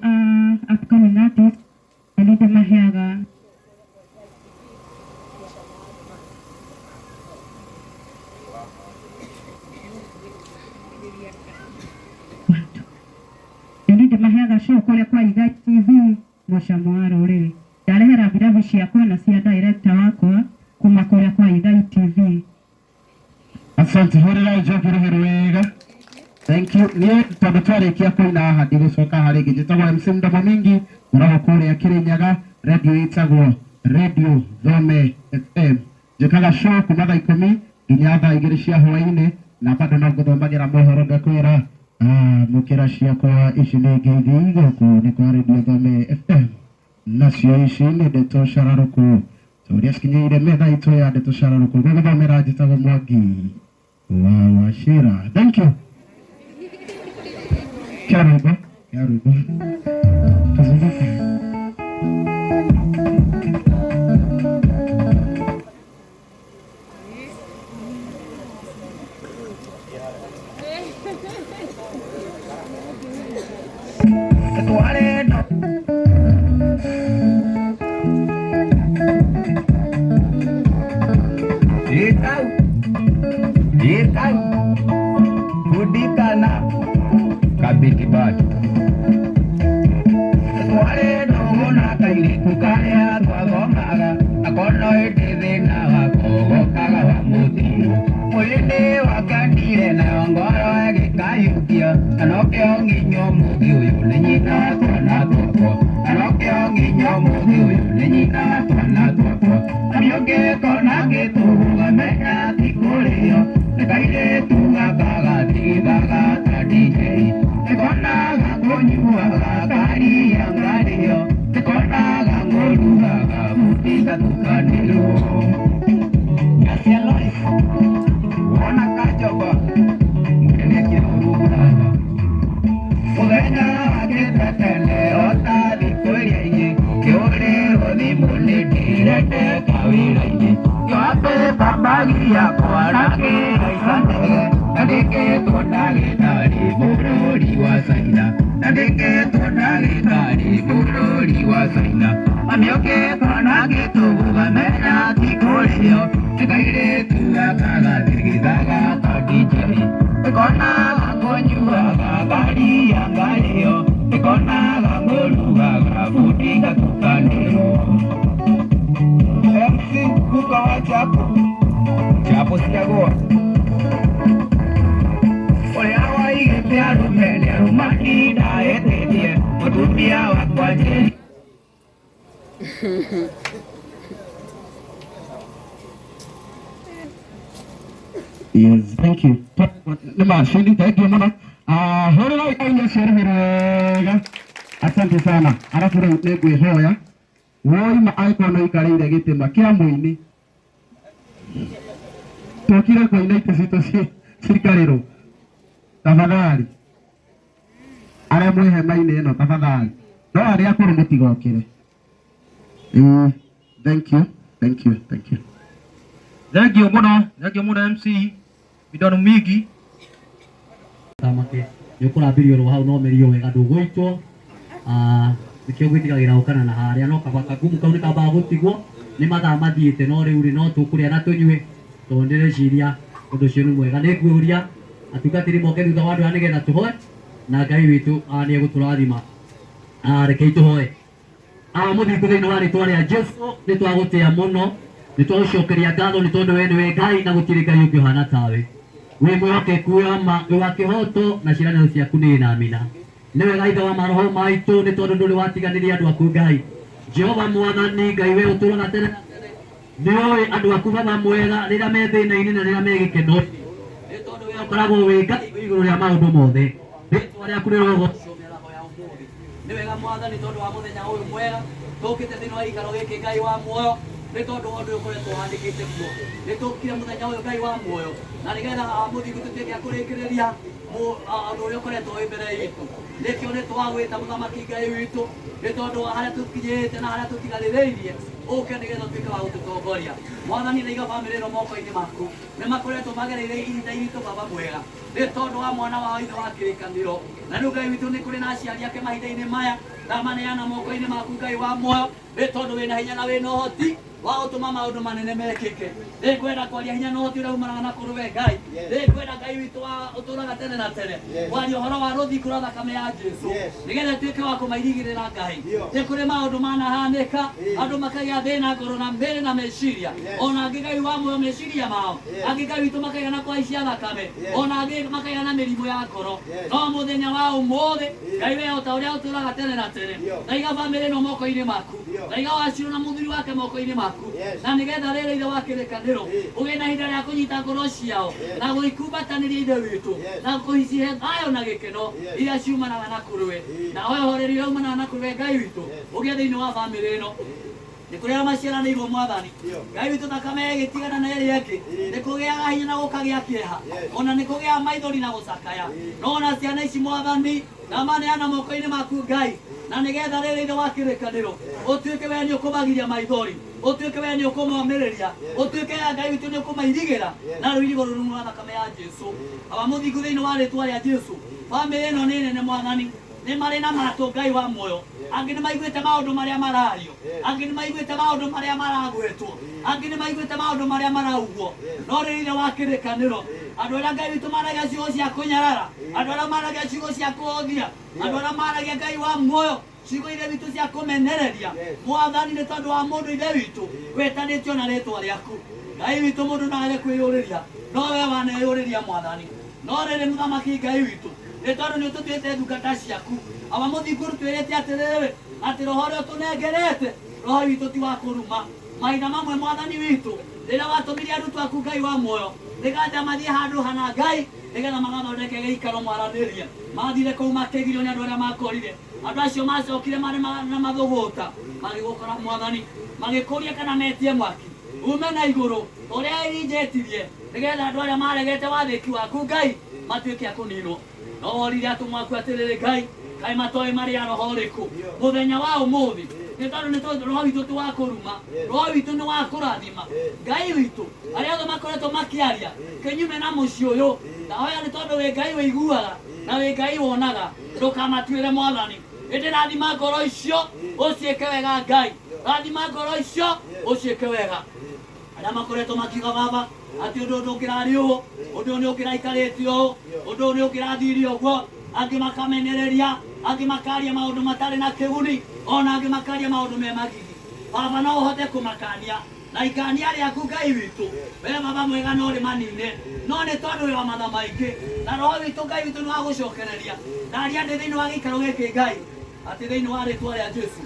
upcoming artist na nĩ ndĩmaheaga ndĩmaheaga show kũrĩa kwa Igai TV mũcamo wa rũrĩrĩ ndarehera birabu ciakwa na cia director wakwa kuma kũrĩa kwa Igai TV. Asante hũrĩra Njoki rũhĩ wega. Thank you. Niĩ tondũ twarĩkia kũina haha ndigũcoka harĩ ĩngĩ njĩtagwo MC Mdomo Mingi ngoragwo kũrĩa Kĩrĩnyaga radio ĩtagwo Radio Thome FM njĩkaga show kuma thaa 10 nginya thaa 2 cia hwainĩ na bado no ngũthomagĩra mohoro ngakwĩra mũkĩra ciakwa ici nĩ ngeithi gũkũ nĩ kwa Radio Thome FM nacio ici nĩ ndeto cararũkũ tũrĩa cikinyĩire metha itũ ya ndeto cararũkũ gũgũthomera njĩtagwo Mwangi wa Wachira. Thank you. Karibu. Tuzunguke. Kabiti batu Tuare no na kairi kukaya twagomaga akono ete na wakogo kaga wa mutiro mulinde wakandire na ngoro agikayukia anokyo nginyo mugi uyu nenyina twana twako anokyo nginyo mugi uyu nenyina twana twako amyoge kona getuga mena tikurio nekaire tugakaga tigaga tadije Tekona gakonyua gakari yangario Tekona gamoruga gamutika tukanilo Gracias Lois Wana kajoba Mkene kirurugaga Mugena aketatele ota dikoyeye Kiore odi mule direte kawiraye Yoape pambagia kwa nake aisandege Nadike tonage tari mubrori wa saina ndagĩkĩtwo ndagĩtarĩ bũrũri wa China mamiũkĩtwo na gĩtũgũ gamenya ti kũrĩo ĩkairĩtu gakagathigithaga ta DJ ĩkonaga kũnyuaga ngaria ngario ĩkonaga kũrugaga bundi gatukanĩrwo MC kuka wa chapo ciagwo ũrĩa waigĩte arũme nĩ arũmani ndaĩtĩtie mũtumia wakwa njeri. Yes, thank you. Nimashindi, thank you mama. Horo ikaingia sherehe. Asante sana. Alafu nĩngwĩhoya woima aikono ikarĩire gĩtĩma kĩa mũini tũkire kũina itĩ citũ cikarĩrwo tafadhali arĩa mwĩ hema-inĩ ĩno tafadhali no arĩa akũrũ mũtigokĩre. Thank you. Thank you mũno MC Midon Migi tamake nĩũkũrambĩrio ro hau no mĩrio wega ndũgũitwo nĩkĩo gwĩtigagĩra ũkana na harĩa no kabaka ngumu kau nĩkambaga gũtigwo nĩ mathaa mathiĩte no rĩu rĩ no tũkũrĩa na tũnyue tondũ ndĩreciria ũndũ ũcio nĩ mwega. Nĩngwĩũria atungatĩri moke thutha wa andũ aya nĩgetha tũhoe na Ngai witũ nĩegũtũrathima. Rekei tũhoe. Mũthingu thĩinĩ wa rĩtwa rĩa Jesũ nĩtwagũtĩĩa mũno nĩtwagũcokeria ngatho nĩ tondũ we nĩwe Ngai na gũtirĩ Ngai ũngĩ ũhana tawe. Wĩ mwĩhokeku wĩ wa kĩhoto na ciĩranĩro ciaku nĩ na amina. Nĩwe Ngai wa maroho maitũ nĩ tondũ ndũrĩ watiganĩria andũ aku Ngai. Jehova Mwathani Ngai we ũtũũraga tene na tene. Nĩũĩ andũ aku Baba mwega rĩrĩa me thĩna-inĩ na rĩrĩa me gĩkeno. Nĩ tondũ we ũkoragwo wĩ Ngai igũrũ rĩa maũndũ mothe. Rĩĩtwa rĩaku rĩrogocwo mĩaraho ya ũmũthĩ. Nĩ wega Mwathani tondũ wa mũthenya ũyũ mwega tũũkĩte thĩinĩ wa gĩikaro gĩkĩ Ngai wa muoyo nĩ tondũ wa ũndũ ũyũ ũkoretwo ũhandĩkĩte kuo. Nĩ tũũkire mũthenya ũyũ Ngai wa muoyo na nĩgetha mũthingu tũtuĩke a kũrĩkĩrĩria ũndũ ũrĩa ũkoretwo wĩ mbere itũ. Nĩkĩo nĩ twagwĩta mũthamaki Ngai witũ nĩ tondũ wa harĩa tũkinyĩte na harĩa tũtigarĩrĩirie ũke nĩgetha ũtuĩke wa gũtũtongoria. Mwathani naiga bamĩrĩ ĩno moko-inĩ maku nĩ makoretwo magereire ihinda iritũ Baba mwega nĩ tondũ wa mwana wa ithe wa kĩrĩkanĩro na rĩu Ngai witũ nĩ kũrĩ na aciari ake mahinda-inĩ maya ndamaneana moko-inĩ maku Ngai wa muoyo nĩ tondũ wĩna hinya na wĩna ũhoti wa gũtũma maũndũ manene mekĩke. Nĩngwenda kwaria hinya na ũhoti ũrĩa umanaga na kũrĩ we Ngai. Nĩngwenda Ngai witũ wa ũtũũraga tene na tene kwaria ũhoro wa rũthingo rwa thakame ya Jesũ nĩgetha tuĩke wa kũmairigĩrĩra Ngai. Nĩ kũrĩ maũndũ manahanĩka andũ makagĩa thĩna ngoro na mĩĩrĩ na meciria ona angĩ Ngai wa muoyo meciria mao angĩ Ngai witũ makagĩa na kũhaicia thakame ona angĩ makagĩa na mĩrimũ ya ngoro no mũthenya wa ũmũthĩ Ngai we o ta ũrĩa ũtũũraga tene na tene naiga bamĩrĩ ĩno moko-inĩ maku naiga Wachirũ na mũthuri wake moko-inĩ maku na nĩgetha rĩrĩ ithe wa kĩrĩkanĩro ũgĩe na ihinda rĩa kũnyita ngoro ciao na gũikumbatanĩria ithe witũ na kũcihe thayũ na gĩkeno iria ciumanaga na kũrĩ we na hohoreri ũrĩa umanaga na kũrĩ we Ngai witũ ũgĩe thĩinĩ wa bamĩrĩ ĩno. Nĩ kũrĩ arĩa maciaranĩirwo Mwathani Ngai witũ thakame ĩgĩtigana na ĩrĩa ĩngĩ nĩ kũgĩaga hinya na gũkagĩa kĩeha ona nĩ kũgĩa maithori na gũcakaya no ona ciana ici Mwathani ndamaneana moko-inĩ maku Ngai na nĩgetha rĩrĩ ithe wa kĩrĩkanĩro ũtuĩke we nĩ ũkũmagĩria maithori ũtuĩke we nĩ ũkũmomĩrĩria ũtuĩke ya Ngai witũ nĩ ũkũmairigĩra na rũirigo rũrũ rwa thakame ya Jesũ. Aba mũthingu thĩinĩ wa rĩtwa rĩa Jesũ bamĩrĩ ĩno nĩ nene Mwathani nĩ marĩ na matũ Ngai wa muoyo angĩ nĩ maiguĩte maũndũ marĩa marario angĩ nĩ maiguĩte maũndũ marĩa maragwetwo angĩ nĩ maiguĩte maũndũ marĩa maraugwo no rĩrĩ ithe wa kĩrĩkanĩro andũ arĩa Ngai witũ maragia ciugo cia kũnyarara andũ arĩa maragia ciugo cia kũhũthia andũ arĩa maragia Ngai wa muoyo ciugo ithe witũ cia kũmenereria Mwathani nĩ tondũ wa mũndũ ithe witũ wĩtanĩtio na rĩtwa rĩaku Ngai witũ mũndũ no age kwĩyũrĩria no we waneyũrĩria Mwathani no rĩrĩ mũthamaki Ngai witũ nĩ tondũ nĩ ũtũtuĩte ndungata ciaku aba mũthingu twĩrĩte atĩrĩrĩ atĩ roho ũrĩa ũtũnengerete roho witũ ti wa kũruma mahinda mamwe Mwathani witũ rĩrĩa watũmire arutwo aku Ngai wa muoyo nĩgetha mathiĩ handũ hana Ngai nĩgetha magathondeke gĩikaro mwaranĩrie mathire kũu makĩgirio nĩ andũ arĩa makorire andũ acio macokire marĩ na mathũgũta magĩgũkora Mwathani magĩkũria kana metie mwaki ume na igũrũ ũrĩa ĩrinjĩtirie nĩgetha andũ arĩa maregete wathĩki waku Ngai matuĩke a kũninwo no worire atũmwo aku atĩrĩrĩ Ngai kaĩ matoĩ marĩ a roho ũrĩkũ mũthenya wa ũmũthĩ nĩ tondũ nĩ tondũ roho witũ ti wa kũruma, roho witũ nĩ wa kũrathima. Ngai witũ arĩa othe makoretwo makĩaria kĩnyume na mũciĩ ũyũ, ndahoya nĩ tondũ wĩ Ngai wĩiguaga na wĩ Ngai wonaga, ndũkamatuĩre Mwathani. Ĩndĩ rathima ngoro icio ũciĩke wega Ngai, rathima ngoro icio ũciĩke wega. Arĩa makoretwo makiuga Baba atĩ ũndũ ndũngĩrarĩ ũũ, ũndũ nĩ ũngĩraikarĩte ũũ, ũndũ nĩ ũngĩrathire ũguo, angĩ makamenereria, angĩ makaria maũndũ matarĩ na kĩguni, ona angĩ makaria maũndũ me magigi. Baba no ũhote kũmakania na ikania rĩaku Ngai witũ, wee Baba mwega no rĩmanine, no nĩ tondũ wĩ wa matha maingĩ, na roho witũ Ngai witũ nĩ wa gũcokereria. Ndaria ndĩ thĩinĩ wa gĩikaro gĩkĩ Ngai, atĩ thĩinĩ wa rĩtwa rĩa Jesũ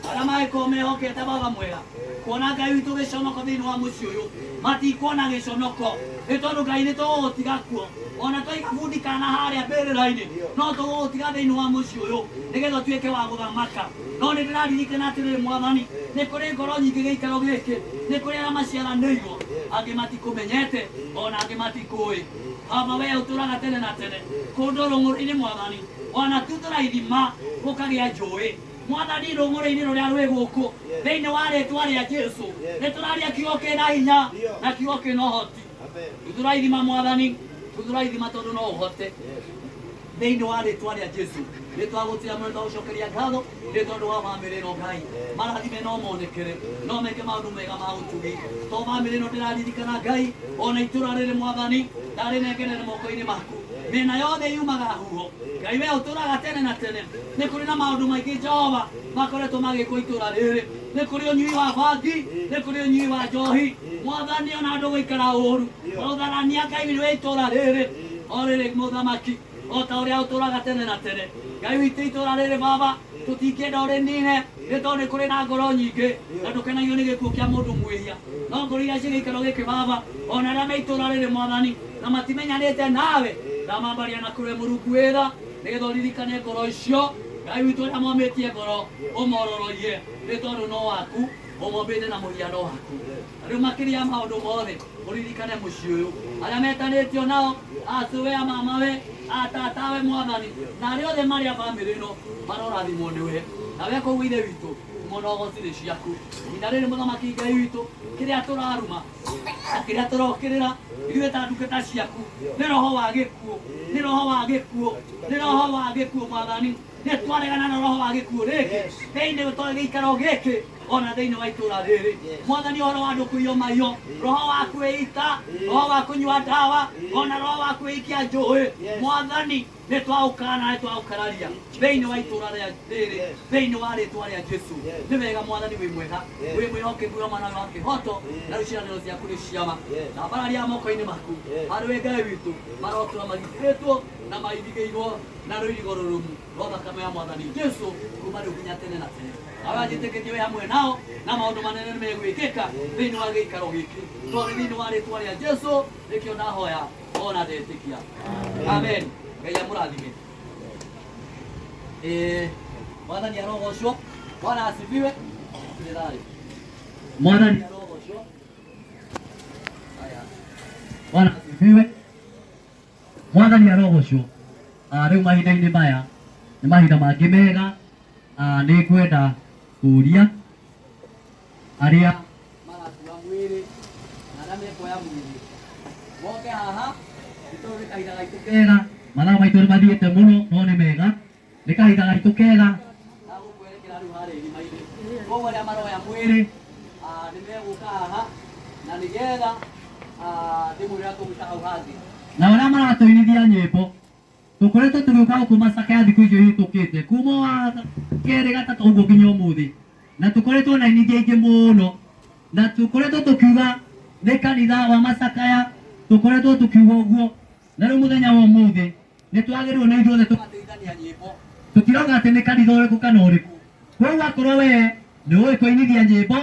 arĩa magĩkorwo mehokete Baba mwega, kuona Ngai witũ gĩconoko thĩinĩ wa mũciĩ ũyũ, matikuona gĩconoko nĩ tondũ Ngai nĩ tũgũgũtiga kuo, ona twaiga bundi kana harĩa mbĩrĩra-inĩ no tũgũgũtiga thĩinĩ wa mũciĩ ũyũ nĩgetha ũtuĩke wa gũthamaka. No nĩ ndĩraririkana atĩrĩrĩ Mwathani, nĩ kũrĩ ngoro nyingĩ gĩikaro gĩkĩ, nĩ kũrĩ arĩa maciaranĩirwo, angĩ matikũmenyete ona angĩ matikũĩ. Baba wee ũtũũraga tene na tene kũndũ rũng'ũrĩ-inĩ Mwathani, ona tu tũraithima gũkagĩa njũĩ Mwathani rũng'ũrĩ-inĩ rũrĩa rwĩ gũkũ thĩinĩ wa rĩtwa rĩa Jesũ, nĩ tũraria kiugo kĩna hinya na kiugo kĩna ũhoti. Tũraithima Mwathani, tũraithima tondũ no ũhote thĩinĩ wa rĩtwa rĩa Jesũ. Nĩ twagũtĩra mũno, twagũcokeria ngatho nĩ tondũ wa bamĩrĩ ĩno Ngai, marathime no monekere, no meke maũndũ mega ma ũtugi. To bamĩrĩ ĩno ndĩraririkana Ngai, ona itũũra rĩrĩ Mwathani ndarĩnengerere moko-inĩ maku, mĩena yothe yumaga huho. Ngai wee ũtũũraga tene na tene, nĩ kũrĩ na maũndũ maingĩ Jehova makoretwo magĩkwo itũũra rĩrĩ, nĩ kũrĩ ũnyui wa bangi, nĩ kũrĩ ũnyui wa njohi Mwathani, ona andũ gũikara ũũru, ũtharania Ngai wĩ itũũra rĩrĩ, o rĩrĩ mũthamaki o ta ũrĩa ũtũũraga tene na tene. Ngai witũ itũũra rĩrĩ Baba tũtingĩenda ũrĩnine, nĩ tondũ nĩ kũrĩ na ngoro nyingĩ na ndũkenagio nĩ gĩkuũ kĩa mũndũ mwĩhia, no ngoro iria cirĩ gĩikaro gĩkĩ Baba, ona arĩa me itũũra rĩrĩ Mwathani na matimenyanĩte nawe, ndamambaria na kũrĩ Mũrungu wĩra nĩgetha ũririkane ngoro icio. Ngai witũ ũrĩa momĩtie ngoro ũmorororie, nĩ tondũ no waku, ũmombĩte na mũhiano waku. Rĩu makĩria maũndũ mothe ũririkane mũciĩ ũyũ, arĩa metanĩtio nao, acũwe a mamawe, atatawe Mwathani, na arĩa othe marĩ a bamĩrĩ ĩno marorathimwo nĩwe. Nawe koguo ithe witũ mũnogo cirĩ ciaku, ihinda rĩrĩ Mũthamaki Ngai witũ, kĩrĩa tũraruma na kĩrĩa tũrokĩrĩra ithuĩ ta ndungata ciaku nĩ roho wa gĩkuũ, nĩ roho wa gĩkuũ, nĩ roho wa gĩkuũ Mwathani. Nĩ twaregana na roho wa gĩkuũ rĩngĩ thĩinĩ wa gĩikaro gĩkĩ, ona thĩinĩ wa itũũra rĩrĩ Mwathani. Ũhoro wa andũ kũiywo maiyo, roho wa kwĩita, roho wa kũnyua ndawa, ona roho wa kwĩikia njũĩ Mwathani, nĩ twaũkana, nĩ twaũkararia thĩinĩ wa itũũra rĩrĩ, thĩinĩ wa rĩtwa rĩa Jesũ. Nĩ wega Mwathani, wĩ mwega, wĩ mwĩhokeku, wa mwana wa kĩhoto, na rĩu ciĩranĩro ciaku nĩ ciama, na mbararia moko-inĩ maku harĩ we Ngai witũ, marotũra magitĩrĩtwo na mairigĩirwo na rũirigo rũrũmu rwa thakame ya Mwathani Jesũ kuma rĩu nginya tene na tene. Nawe njĩtĩkĩtie wĩ hamwe nao na maũndũ manene nĩ megwĩkĩka thĩinĩ wa gĩikaro gĩkĩ, tondũ thĩinĩ wa rĩtwa rĩa Jesũ nĩkĩo ndahoya ona ndetĩkia, amen. Ngai amũrathime. Mwathani arogocwo, Bwana asifiwe. Mwathani Bwana asifiwe. Mwathani arogocwo. Rĩu mahinda-inĩ maya nĩ mahinda mangĩ mega, nĩ ngwenda kũria arĩa marakua mwĩrĩ na arĩa mekoya mwĩrĩ moke haha, itũrũ nĩ kahinda gaitũ kega, mathaa maitũ nĩ mathiĩte mũno no nĩ mega, nĩ kahinda gaitũ kega gagũkwerekera rĩu harĩa irima-inĩ. Koguo arĩa maroya mwĩrĩ nĩ megũka haha na nĩgetha ndĩmwĩre ũrĩa tũgwĩka hau hangĩ. Na arĩa maratũinithia nyĩmbo tũkoretwo tũgĩũka gũkũ Macakaya thikũ icio hĩtũkĩte, kuma wa kerĩ gatatũ ũguo nginya ũmũthĩ, na tũkoretwo na inithia ingĩ mũno, na tũkoretwo tũkiuga nĩ kanitha wa Macakaya, tũkoretwo tũkiuga ũguo, na rĩu mũthenya wa ũmũthĩ nĩ twagĩrĩirwo na ithuothe tũgateithania nyĩmbo, tũtirauga atĩ nĩ kanitha ũrĩkũ kana ũrĩkũ. Koguo akorwo wee nĩ ũĩ kũinithia nyĩmbo,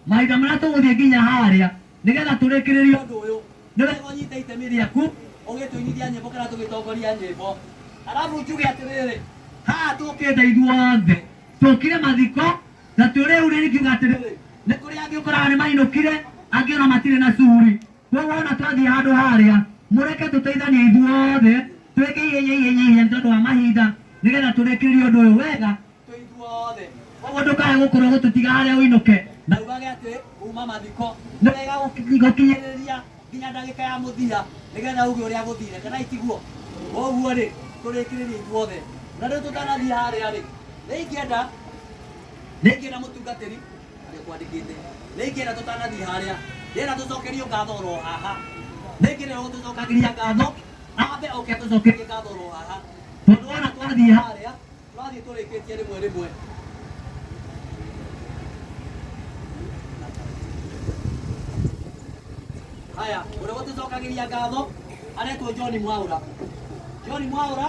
mahinda marĩa tũgũthiĩ nginya harĩa nĩgetha tũrĩkĩrĩrie ũndũ ũyũ, nĩ wega ũnyite itemi rĩaku ũgĩtũinithia nyĩmbo kana tũgĩtongoria nyĩmbo. Arabu njuge atĩrĩrĩ, haha tũkĩte ithuothe tũkire mathiko, na tũrĩu rĩu ngiuga atĩrĩrĩ, nĩ kũrĩ angĩ ũkoraga nĩ mainũkire, angĩ ona matirĩ na curi. Koguo ona twathiĩ handũ harĩa, mũreke tũteithanie ithuothe, twĩke ihenya ihenya ihenya nĩ tondũ wa mahinda, nĩgetha tũrĩkĩrĩrie ũndũ ũyũ wega ithuothe. koguo ndukae gukora gututiga haria uinuke na ubage ati uma mathiko nega gukinyiriria nginya ndagika ya muthia nigetha uge uria guthire kana itiguo koguo ri turikiririe ithuothe na riu tutanathie haria ri ningienda mutungatiri aria kwandikite ningienda tutanathie haria ndira tucokerio ngatho ro haha ningienda gutucokagiria ngatho ambe oke tucokerie ngatho ro haha tondu wana twathie haria twathie turikitie rimwe haya uria gutucokagiria ngatho aretwo John Mwaura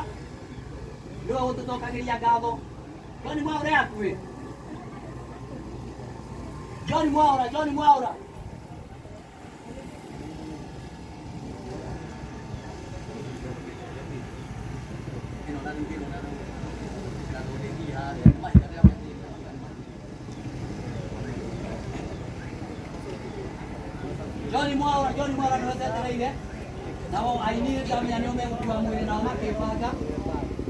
niwe gutucokagiria ngatho John Mwaura yakui John Mwaura John Mwaura niwe tetereire nao aini ndamenya nio megukua mwiri nao makibanga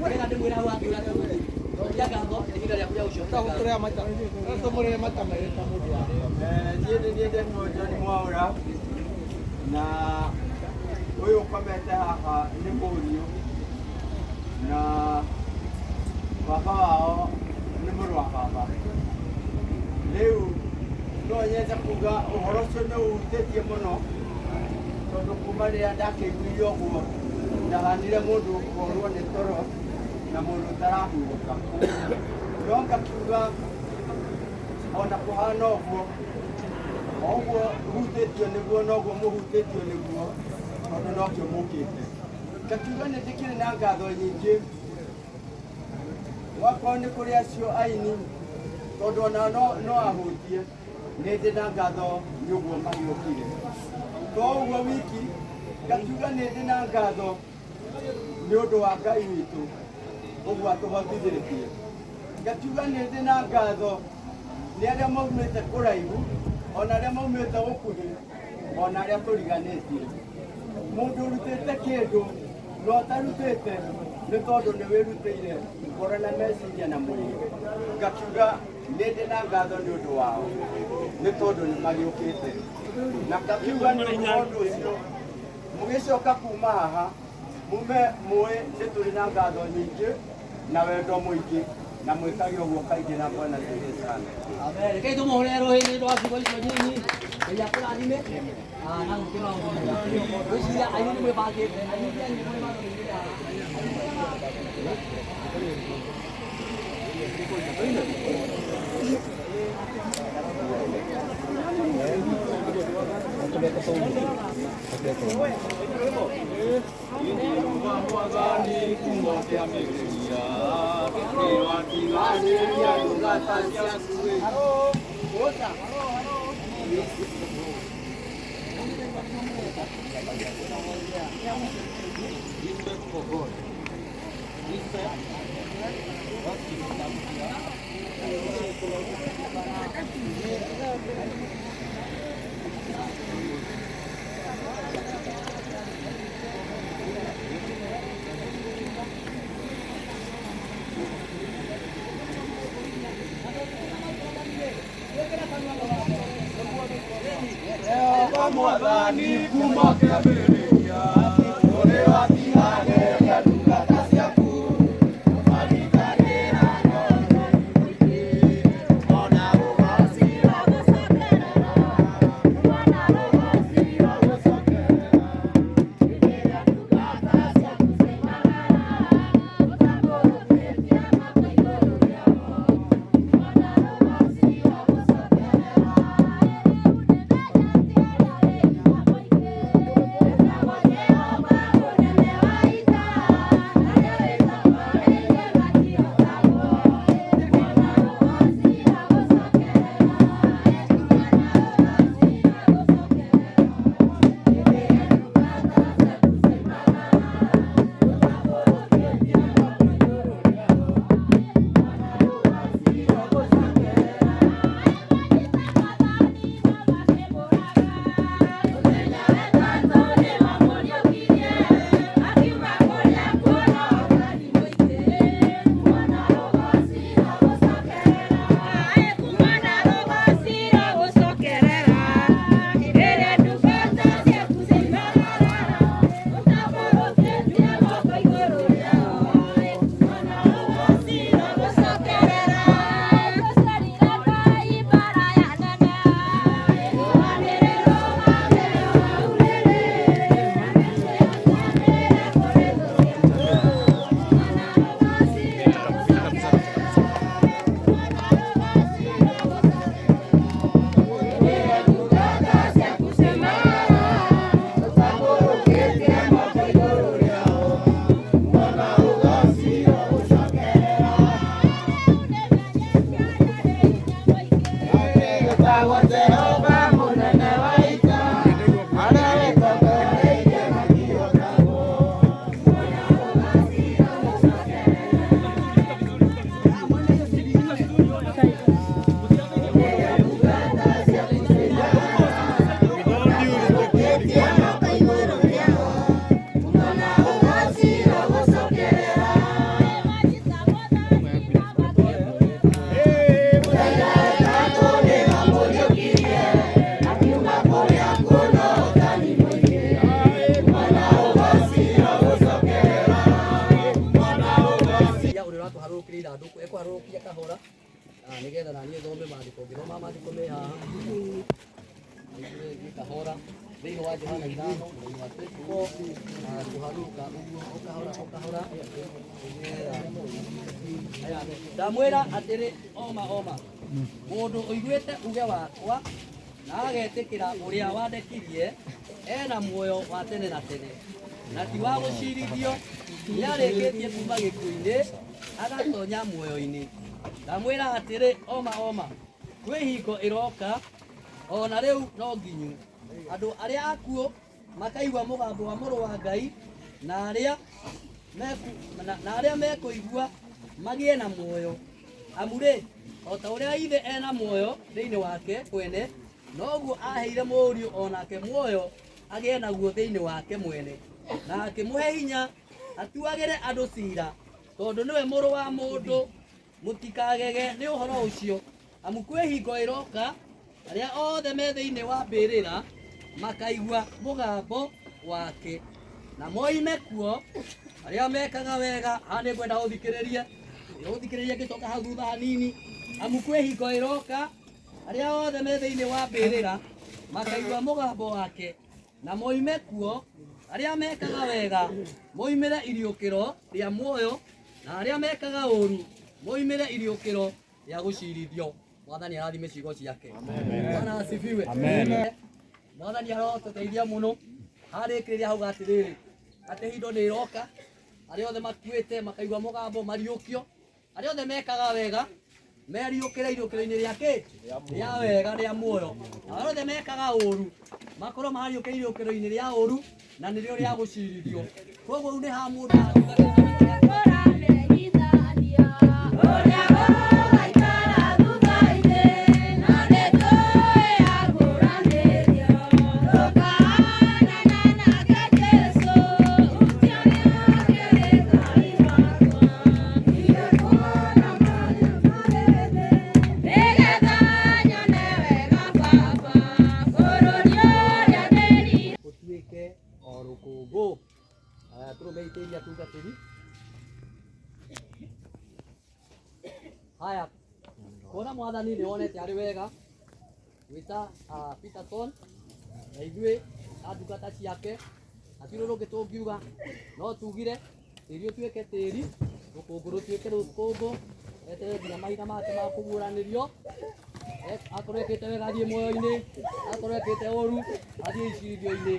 wega ndimwira hau ati uria tuguthia ngatho ihinda rĩa kuya ucio tũtũrĩa mata tũmũrĩre mata merĩ ta mũndũ niĩ ndĩndĩtwo John Mwaura na ũyũ ũkomete haha nĩ mũriũ na baba wao nĩ mũrũ wa baba rĩu no nyende kuga ũhoro ũcio nĩ ũhutĩtie mũno tondũ kuma rĩrĩa ndakĩiguire ũguo ndahanire mũndũ kũhũrwo nĩ toro na mũndũ ũtarahurũka no ngakiuga ona kũhana ũguo hutĩtio nĩguo noguo mũhutĩtio nĩguo tondũ nokĩo mũkĩte ngakiuga nĩ ndĩkĩrĩ na ngatho nyingĩ wakorwo nĩ kũrĩ acio aini tondũ ona no ahũtie nĩ ndĩ na ngatho nĩ ũguo mahiũkire to ũguo wiki ngakiuga nĩ ndĩ na ngatho nĩ ũndũ wa Ngai witũ ũguo atũhotithĩtie ngakiuga nĩ ndĩ na ngatho nĩ arĩa maumĩte kũraihu ona arĩa maumĩte gũkuhĩ ona arĩa tũriganĩtie mũndũ ũrutĩte kĩndũ no ũtarutĩte nĩ tondũ nĩ wĩrutĩire ngoro na meciria na mwĩrĩ ngakiuga nĩ ndĩ na ngatho nĩ ũndũ wao nĩ tondũ nĩ magĩũkĩte na ngakiuga nĩ ũndũ ũcio mũgĩcoka kuma haha mume mũĩ nĩ tũrĩ na ngatho nyingĩ na wendo mũingĩ na mwĩkage ũguo kaingĩ na Bwana asifiwe sana. Amen. Reke tũmũhũrĩre rũhĩ-inĩ rwa ciugo icio nyinyi Ngai akũrathime na gũkĩra ũguo gwĩciria aini nĩ mwĩbangĩte aini nĩ mwĩbangĩte Mwathani kuma kĩambĩrĩria ũrĩ watigagĩria ndungata ciaku ũmaringagĩra ng'ondu nyingĩ ona rũgooci rwa gũcokerera ona rũgooci rwa gũcokerera rĩrĩa ndungata ciaku ciaumagara ũtambũrũkĩtie moko igũrũ rĩao ona rũgooci rwa gũcokerera hana ithano mũthenya wa 24 na kũharũka ũguo ũkahora ndamwĩra atĩrĩ oma mũndũ ũiguĩte uge wakwa na agetĩkĩra ũrĩa wandekirie ena muoyo wa tene na tene na ti wa gũcirithio nĩarĩkĩtie kuma gĩkuũ-inĩ agatonya muoyo-inĩ. Ndamwĩra atĩrĩ oma kwĩ hingo ĩroka ona rĩu no nginyu andũ arĩa akuũ makaigua mũgambo wa mũrũ wa Ngai na arĩa mekũigua magĩe na muoyo. Amu rĩ, o ta ũrĩa ithe ena muoyo thĩinĩ wake mwene noguo aheire mũriũ onake muoyo agĩe naguo thĩinĩ wake mwene na akĩmũhe hinya atuagĩre andũ cira tondũ nĩwe mũrũ wa mũndũ. Mũtikagege nĩ ũhoro ũcio, amu kwĩ hingo ĩroka arĩa othe me thĩinĩ wa mbĩrĩra makaigua mũgambo wake na moime kuo. Arĩa mekaga wega nĩ ngwenda ũthikĩrĩrie ngĩcoka hau thutha hanini, amu kwĩ hingo ĩroka arĩa othe me thĩinĩ wa mbĩrĩra makaigua mũgambo wake na moime kuo. Arĩa mekaga wega moimĩre iriũkĩro rĩa muoyo na arĩa mekaga ũru moimĩre iriũkĩro rĩa gũcirithio. Mwathani arathime ciugo ciake. Bwana asifiwe. Mwathani arotũteithia mũno harĩkĩrĩria hau atĩrĩrĩ atĩ hingo nĩ ĩroka arĩa othe makuĩte makaigua mũgambo mariũkio. Arĩa othe mekaga wega meriũkĩre iriũkĩro-inĩ rĩake rĩa wega rĩa muoyo na arĩa othe mekaga ũru makorwo mariũkĩre iriũkĩro-inĩ rĩa ũru na nĩrĩo rĩa gũcirithio. Koguo rĩu nĩ ha mũndũ turumeitĩria tungatĩri. Haya, kuona mwathani nĩ wonete arĩ wega gwĩta Peterson na ithuĩ ta ndungata ciake hatirĩ rũngĩ tũngiuga no tugire tĩri ũtuĩke tĩri, rũkũngũ rũtuĩke rũkũngũ, eterere nginya mahinda make ma kũguũranĩrio. Akorwo ekĩte wega athiĩ muoyo-inĩ, akorwo ekĩte ũru athiĩ icirithio-inĩ.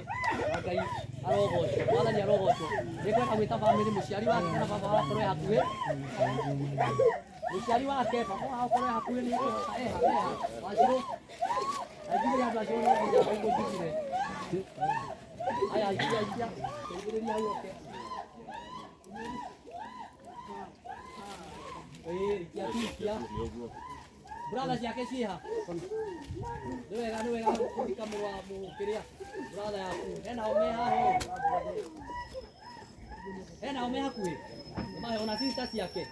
Ngai arogocwo, mwathani arogocwo. Nĩngwenda gwĩta bamĩrĩ, mũciari wake kana baba akorwo e hakuhĩ, mũciari wake baba akorwo e hakuhĩ nĩ eha Wanjirũ aingĩrĩria andũ acio no nginya ũgũnjigire. Aya aikia teithĩrĩria yoke ikia brother ciake ciha nĩ wega kũrika mũrũ wa mũkĩrĩa brother yaku hena ome hakuhĩ mahe ona sister ciake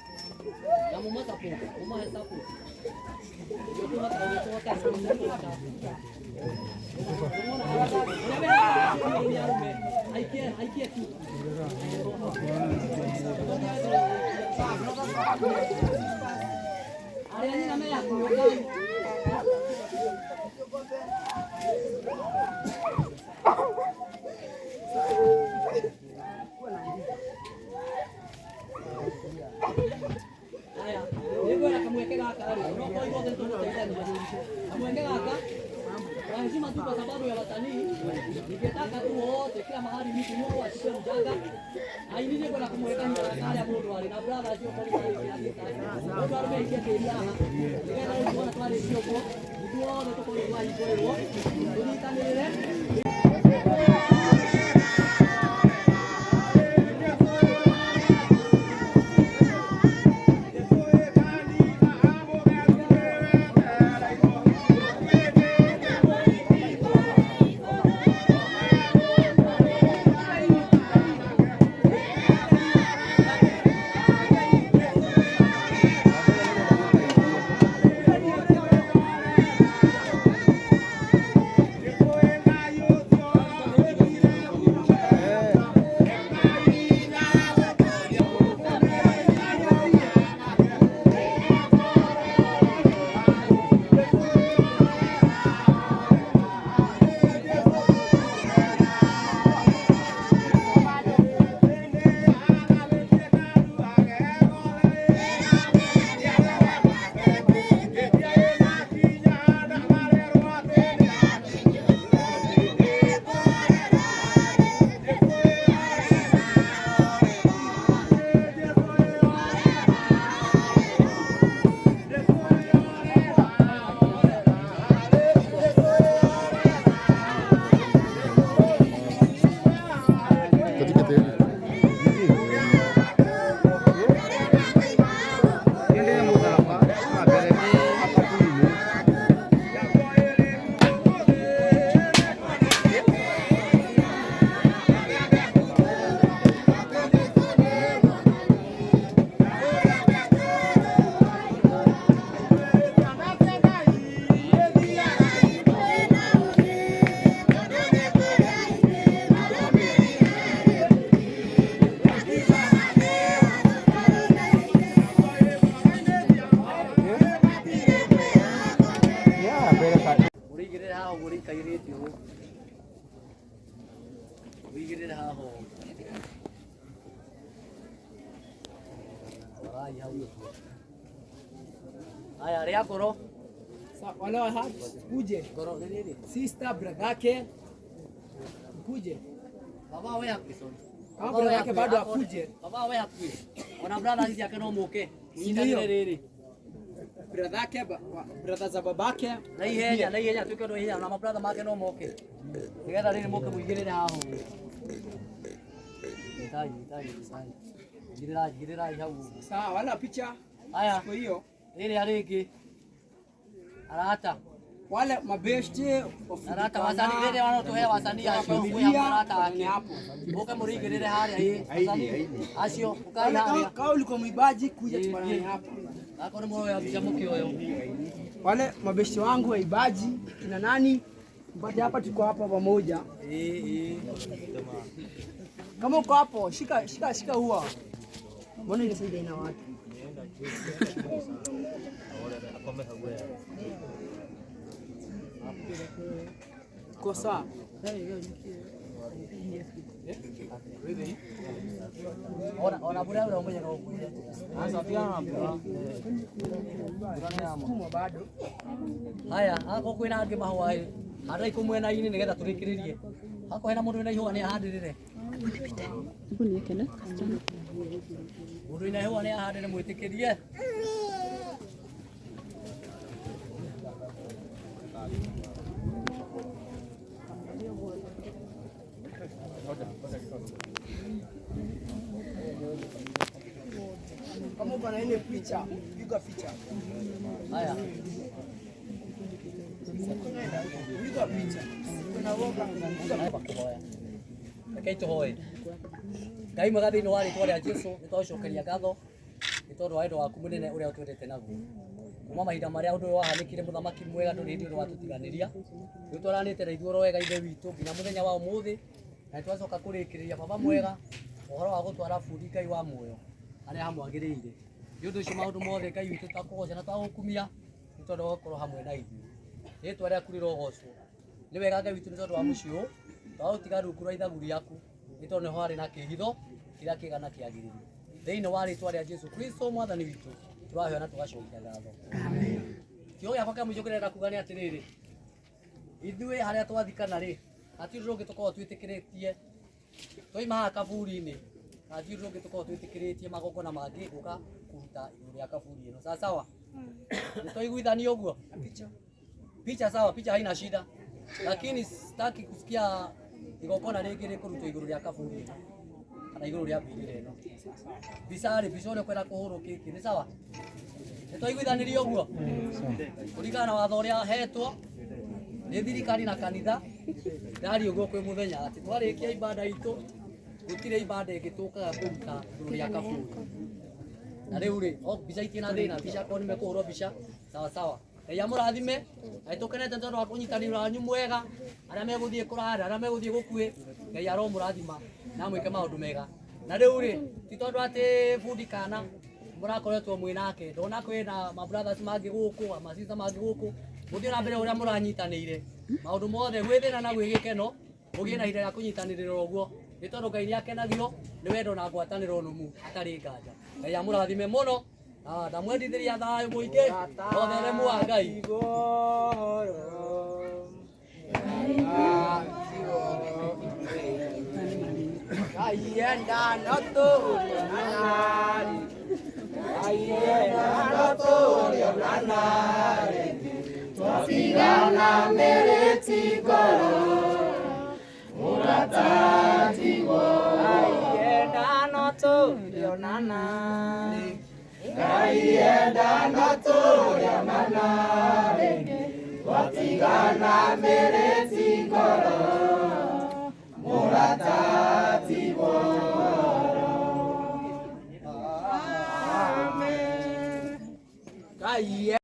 na mumahe support aikie tu arĩa nyina me hakuhĩ aya nĩngwenda kamweke gaka rĩ no ithuothe tũgũteithania kamweke gaka kwa heshima tu kwa sababu ya watanii ningetaka tu wote kila mahali mtu Mungu achukue mjanga ainine kwa kumweka hali ya mundu wale na brother sio kwa nini mundu ameikia sheria hapa ningenda kuona twale sio kwa mtu wote tuko kwa hiyo tulitanile rai hau. Haya ria koro. Wale wa hapa kuje. Koro nini? Sister brother yake kuje. Baba wewe hapo. Kama brother yake bado akuje. Baba wewe hapo. Ona brother hizi yake no moke. Ndio. Riri. Brother yake brother za babake. Na ihenya tuko ndo ihenya na mabrother make no moke. Nigetha riri moke muigirire haho. Nitaji sana. Girira hau. Sawa, wala picha. Haya. Kwa hiyo Riri ariki. Arata. Wale mabeshte arata wasani riri wanotuhe wasani acio kuya arata ake hapo. Moke murigirire haria hii. Acio ukai haria. Kama ulikuwa mwibaji kuja tupanane hapa. Akona moyo ya bijamuki oyo. Wale mabeshte wangu waibaji kina nani? Mpate hapa tuko hapa pamoja. Kama uko hapo shika huwa. Mbona nisaidia na watu? Kosa. Ona bure ule umoja na ukuja. Sasa pia na Sukuma bado. Haya, hako kwina angi mahwae. Hata ikumwena ini nigetha turikiririe. Hako hena mundu wina ihua ni ahandirire. Ibu ni kena. Mundu wina ihua ni ahandirire mwitikirie. Kama uko na ile picha, piga picha. Haya. Piga picha. Kuna woga kuhoya. Reke tuhoe. Ngai mwega thiini wa ritwa ria Jesu nitwacokeria ngatho ni tondu wa wendo waku munene uria utwendete naguo. Kuma mahinda maria undu wahanikire muthamaki mwega nduri hindi undu watutiganiria. Nitwaranite na ithuoro wega ithe witu nginya muthenya wa umuthi na nitwacoka kurikiriria baba mwega uhoro wa gutwara budi Ngai wa muoyo aria hamwagiriire. Ni undu ucio maundu mothe Ngai witu twakugoca na twagukumia ni tondu wa gukorwo hamwe na ithuĩ. Ritwa riaku rirogocwo. Ni wega Ngai witu ni tondu wa muciĩ ũũ twagũtiga rungu rwa ithagu rĩaku nĩ tondũ nĩho harĩ na kĩhitho kĩrĩa kĩega na kĩagĩrĩru. Thĩinĩ wa rĩtwa rĩa Jesu Kristo mwathani witũ tũrahoya na tũgacokia ngatho. Kiugo gĩakwa kĩa mũico kĩrenda kuuga nĩ atĩrĩrĩ, ithuĩ harĩa twathikana rĩ, hatirĩ ũndũ ũngĩ tũkorwo twĩtĩkĩrĩtie twaima haha kaburi-inĩ, hatirĩ ũndũ ũngĩ tũkorwo twĩtĩkĩrĩtie magongona mangĩ gũka kũruta igũrũ rĩa kaburi ĩno. Sawa sawa, nĩ twaiguithania ũguo? Picha sawa, picha haina shida, lakini sitaki kusikia igongona rĩngĩ rĩkũrutwo igũrũ rĩa kaburi kana igũrũ rĩa mbĩrĩra ĩno. Bica ũrĩa ũkwenda kũhũrwo kĩkĩ nĩ sawa? Nĩ twaiguithanĩrio ũguo kũringana na watho ũrĩa hetwo nĩ thirikari na kanitha. Ndari ũguo kwĩ mũthenya atĩ twarĩkia ibada itũ gũtirĩ ibada ĩngĩ tũkaga kũruta igũrũ rĩa kaburi. Na rĩu rĩ, bica itina thĩna, bica korwo nĩmekũhũrwo bica sawa sawa. Ngai amũrathime na nĩtũkenete tondũ wa kũnyitanĩra wanyu mwega, arĩa megũthiĩ kũraya, arĩa megũthiĩ gũkuĩ, Ngai aromũrathima na mwĩke maũndũ mega. Na rĩu rĩ, ti tondũ atĩ bundi kana mũrakoretwo mwĩ nake, ndona kwĩna mabrothers mangĩ gũkũ, masista mangĩ gũkũ, mũthiĩ na mbere ũrĩa mũranyitanĩire maũndũ mothe, gwĩthĩna na gwĩgĩkeno, mũgĩe na ihinda rĩa kũnyitanĩrĩra ũguo, nĩ tondũ Ngai nĩakenagio nĩ wendo na ngwatanĩro nũmu hatarĩ nganja. Ngai amũrathime mũno na ndamwendithĩria thayũ mũingĩ na ũtheremu wa Ngai. Aienda notorio nanari, aienda notorio nanari, twabigana mereti goro, muratati wo. Aienda notorio nanari, aienda notorio nanari, twabigana mereti goro, muratati wo. Amen.